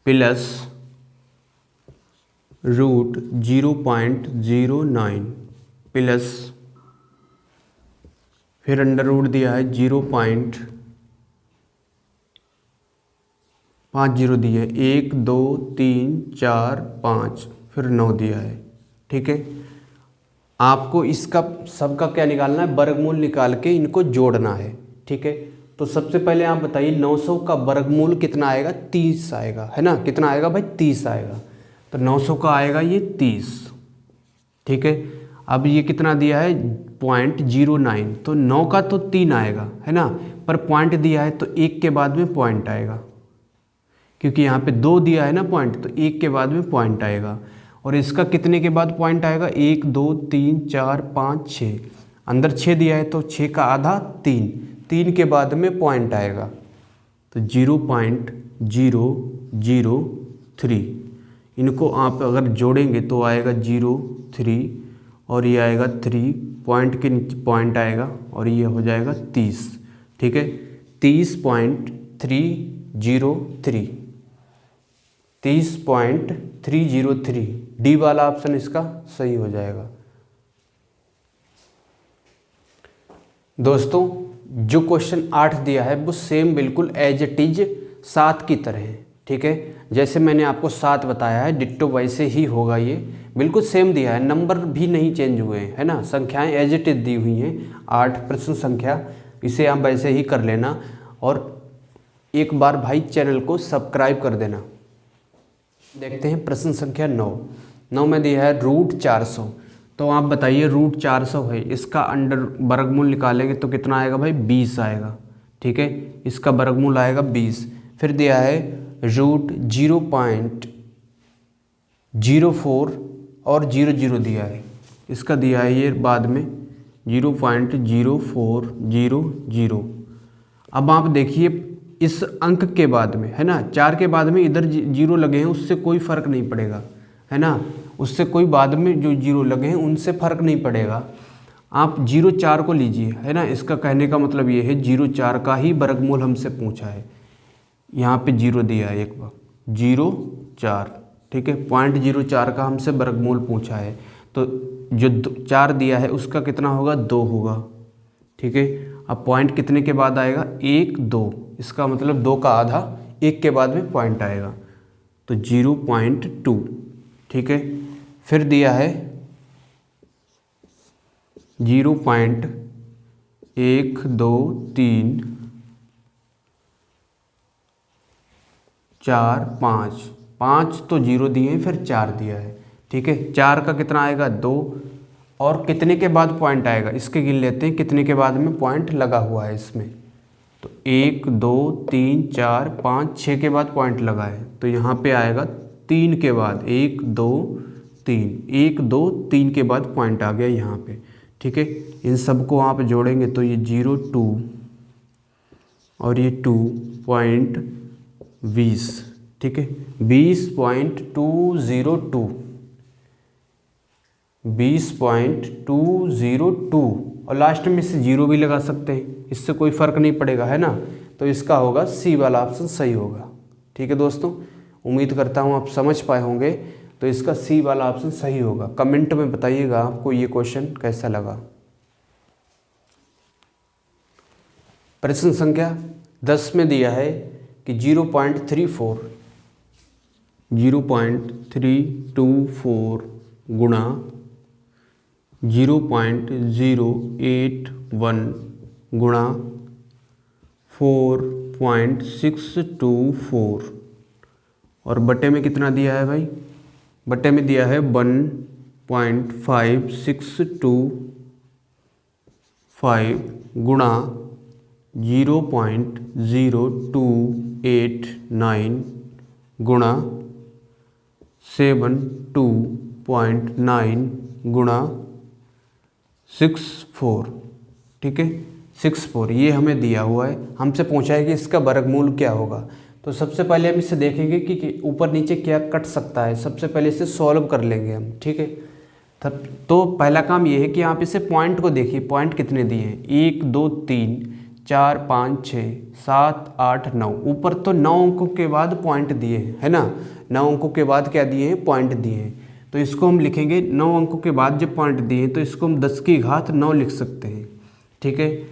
प्लस √0.09 प्लस फिर अंडर रूट दिया है 0.50 दिया है, 1 2 3 4 5 फिर 9 दिया है। ठीक है, आपको इसका सबका क्या निकालना है, वर्गमूल निकाल के इनको जोड़ना है। ठीक है, तो सबसे पहले आप बताइए 900 का वर्गमूल कितना आएगा, 30 आएगा, है ना। कितना आएगा भाई, 30 आएगा। तो 900 का आएगा ये 30। ठीक है, अब ये कितना दिया है 0.09, तो 9 का तो 3 आएगा, है ना, पर पॉइंट दिया है तो 1 के बाद में पॉइंट आएगा, क्योंकि यहाँ पे 2 दिया है ना पॉइंट, तो 1 के बाद में पॉइंट आएगा। और इसका कितने के बाद पॉइंट आएगा, 1 2 3 4 5 6, अंदर 6 दिया है तो 6 का आधा 3 के बाद में पॉइंट आएगा, तो 0.003। इनको आप अगर जोड़ेंगे तो आएगा 0.3 और ये आएगा 3 पॉइंट के नीचे पॉइंट आएगा और ये हो जाएगा 30। ठीक है, 30.303, 30.303, डी वाला ऑप्शन इसका सही हो जाएगा। दोस्तों, जो क्वेश्चन 8 दिया है वो सेम बिल्कुल एज इट इज 7 की तरह है। ठीक है, जैसे मैंने आपको 7 बताया है डिट्टो वैसे ही होगा, ये बिल्कुल सेम दिया है, नंबर भी नहीं चेंज हुए हैं, है ना, संख्याएं एज इट इज दी हुई हैं। 8 प्रश्न संख्या, इसे आप वैसे ही कर लेना। और एक बार भाई चैनल को सब्सक्राइब कर देना। देखते हैं प्रश्न संख्या 9 में दिया है √400। तो आप बताइए √400 है, इसका अंडर वर्गमूल निकालेंगे तो कितना आएगा भाई, 20 आएगा। ठीक है, इसका वर्गमूल आएगा 20। फिर दिया है √0.04 और 00 दिया है, इसका दिया है ये बाद में 0.0400। अब आप देखिए इस अंक के बाद में, है ना, 4 के बाद में इधर 0 लगे हैं, उससे कोई फ़र्क नहीं पड़ेगा, है ना, उससे कोई बाद में जो 0 लगे हैं उनसे फ़र्क नहीं पड़ेगा। आप 0.4 को लीजिए, है ना, इसका कहने का मतलब ये है 0.4 का ही वर्गमूल हमसे पूछा है। यहाँ पे 0 दिया है एक बार, 0.4। ठीक है, 0.04 का हमसे वर्गमूल पूछा है, तो जो 4 दिया है उसका कितना होगा, 2 होगा। ठीक है, अब पॉइंट कितने के बाद आएगा, 1 2, इसका मतलब 2 का आधा 1 के बाद में पॉइंट आएगा, तो 0.2। ठीक है, फिर दिया है 0.1 2 3 4 5, 5 तो 0 दिए हैं, फिर 4 दिया है। ठीक है, 4 का कितना आएगा, 2, और कितने के बाद पॉइंट आएगा इसके गिन लेते हैं, कितने के बाद में पॉइंट लगा हुआ है इसमें, तो 1 2 3 4 5 6 के बाद पॉइंट लगा है, तो यहाँ पे आएगा 3 के बाद, 1 2 3, 1 2 3 के बाद पॉइंट आ गया यहाँ पे। ठीक है, इन सबको आप जोड़ेंगे तो ये 0.2 और ये 2.20। ठीक है, 20.202, 20.202, और लास्ट में से 0 भी लगा सकते हैं, इससे कोई फ़र्क नहीं पड़ेगा, है ना। तो इसका होगा सी वाला ऑप्शन सही होगा। ठीक है दोस्तों, उम्मीद करता हूँ आप समझ पाए होंगे, तो इसका सी वाला ऑप्शन सही होगा। कमेंट में बताइएगा आपको ये क्वेश्चन कैसा लगा। प्रश्न संख्या 10 में दिया है कि 0.34 गुणा 0.081 गुणा 4.624, और बटे में कितना दिया है भाई, बटे में दिया है 1.5625 गुणा 0.0289 गुणा 72.9 गुणा 64। ठीक है, 64 ये हमें दिया हुआ है, हमसे पूछा है कि इसका वर्गमूल क्या होगा। तो सबसे पहले हम इसे देखेंगे कि ऊपर नीचे क्या कट सकता है, सबसे पहले इसे सॉल्व कर लेंगे हम। ठीक है, तब तो पहला काम ये है कि आप इसे पॉइंट को देखिए, पॉइंट कितने दिए हैं, 1 2 3 4 5 6 7 8 9, ऊपर तो 9 अंकों के बाद पॉइंट दिए हैं, है ना, 9 अंकों के बाद क्या दिए हैं, पॉइंट दिए हैं। तो इसको हम लिखेंगे 9 अंकों के बाद जब पॉइंट दिए तो इसको हम 10 की घात 9 लिख सकते हैं। ठीक है,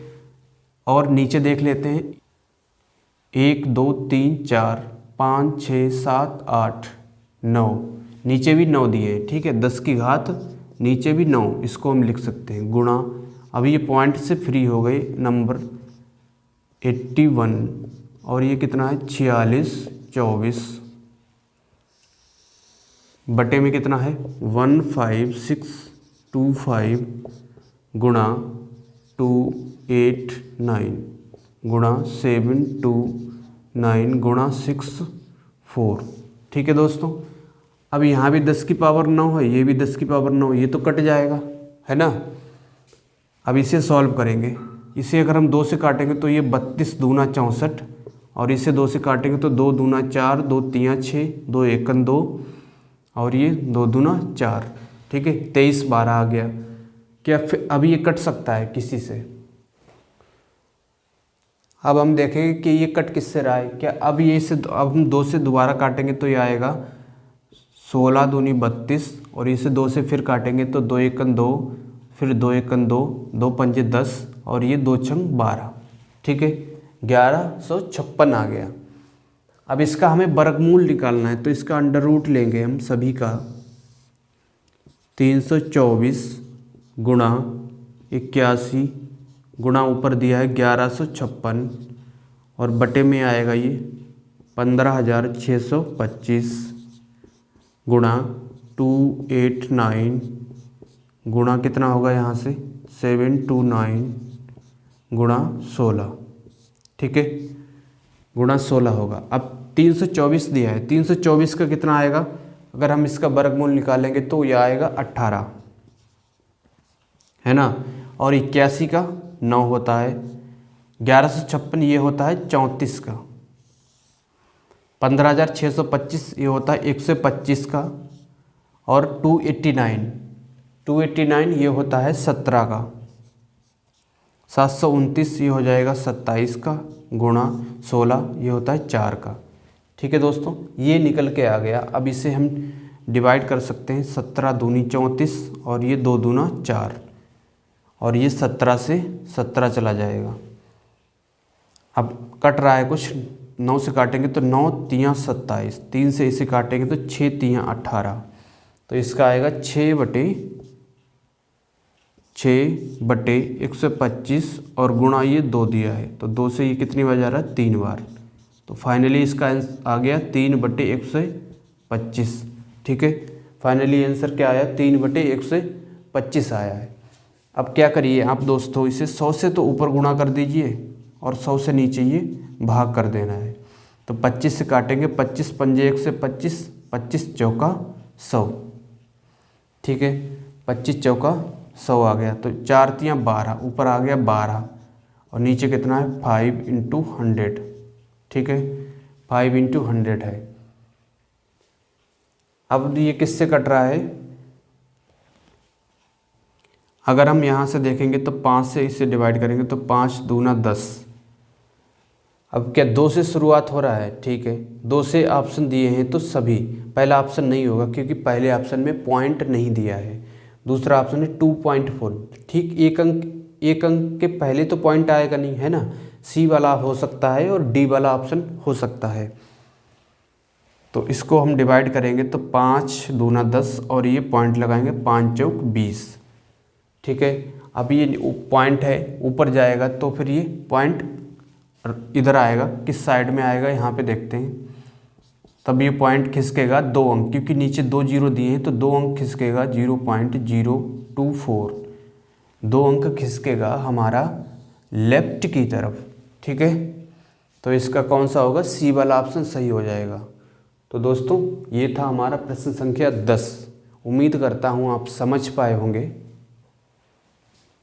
और नीचे देख लेते हैं, 1 2 3 4 5 6 7 8 9, नीचे भी 9 दिए हैं। ठीक है, 10 की घात नीचे भी 9, इसको हम लिख सकते हैं, गुणा, अभी ये पॉइंट से फ्री हो गए नंबर 81, और ये कितना है 46 24, बटे में कितना है 15625 गुणा 289 गुणा 729 गुणा 64। ठीक है दोस्तों, अब यहाँ भी 10 की पावर 9 है, ये भी 10 की पावर 9, ये तो कट जाएगा, है ना। अब इसे सॉल्व करेंगे, इसे अगर हम 2 से काटेंगे तो ये 32 दूना 64, और इसे 2 से काटेंगे तो 2 दूना 4, 2 तियाँ 6, 2 एकन 2, और ये 2 दूना 4। ठीक है, 23 12 आ गया। क्या फिर अब ये कट सकता है किसी से, अब हम देखेंगे कि ये कट किससे रहा है। क्या अब ये से, अब हम 2 से दोबारा काटेंगे तो ये आएगा 16 दूनी 32, और इसे 2 से फिर काटेंगे तो 2 एकन 2, फिर 2 एकन 2, 2 पंजे 10, और ये 2 छंग 12। ठीक है, 1156 आ गया। अब इसका हमें वर्गमूल निकालना है, तो इसका अंडर रूट लेंगे हम सभी का, 324 गुणा 81 गुणा ऊपर दिया है 1156, और बटे में आएगा ये 15625 गुणा 289 गुणा कितना होगा यहाँ से 729 गुणा 16। ठीक है, गुणा 16 होगा। अब 324 दिया है, 324 का कितना आएगा, अगर हम इसका वर्गमूल निकालेंगे तो यह आएगा 18, है ना, और 81 का 9 होता है, 1156 ये होता है 34 का, 15625 ये होता है 125 का, और 289 ये होता है 17 का, 729 ये हो जाएगा 27 का, गुणा 16 ये होता है 4 का। ठीक है दोस्तों, ये निकल के आ गया। अब इसे हम डिवाइड कर सकते हैं, 17 दूनी 34, और ये 2 दूना 4, और ये 17 से 17 चला जाएगा। अब कट रहा है कुछ, 9 से काटेंगे तो 9 तियाँ 27, 3 से इसे काटेंगे तो 6 तियाँ 18, तो इसका आएगा 6/125 और गुणा ये 2 दिया है, तो 2 से ये कितनी बार जा रहा है, 3 बार। तो फाइनली इसका आ गया 3/125। ठीक है, फाइनली आंसर क्या आया, 3/125 आया है। अब क्या करिए आप दोस्तों, इसे 100 से तो ऊपर गुणा कर दीजिए और 100 से नीचे ये भाग कर देना है। तो 25 से काटेंगे, 25 पंजे 1 से 25, 25 चौका 100। ठीक है, 25 चौका 100 आ गया, तो 4 तियाँ 12, ऊपर आ गया 12 और नीचे कितना है 5 × 100। ठीक है, 5 × 100 है। अब ये किससे कट रहा है, अगर हम यहाँ से देखेंगे तो 5 से इसे डिवाइड करेंगे तो 5 दूना 10। अब क्या 2 से शुरुआत हो रहा है, ठीक है, 2 से ऑप्शन दिए हैं तो सभी, पहला ऑप्शन नहीं होगा क्योंकि पहले ऑप्शन में पॉइंट नहीं दिया है। दूसरा ऑप्शन है 2.4, ठीक, एक अंक के पहले तो पॉइंट आएगा नहीं, है ना, सी वाला हो सकता है और डी वाला ऑप्शन हो सकता है। तो इसको हम डिवाइड करेंगे तो 5 दूना 10 और ये पॉइंट लगाएंगे, 5 चौक 20। ठीक है, अब ये पॉइंट है ऊपर जाएगा तो फिर ये पॉइंट इधर आएगा, किस साइड में आएगा यहाँ पे देखते हैं। तब ये पॉइंट खिसकेगा 2 अंक, क्योंकि नीचे 2 जीरो दिए हैं तो 2 अंक खिसकेगा 0.024, 2 अंक खिसकेगा हमारा लेफ्ट की तरफ। ठीक है, तो इसका कौन सा होगा, सी वाला ऑप्शन सही हो जाएगा। तो दोस्तों ये था हमारा प्रश्न संख्या 10। उम्मीद करता हूँ आप समझ पाए होंगे।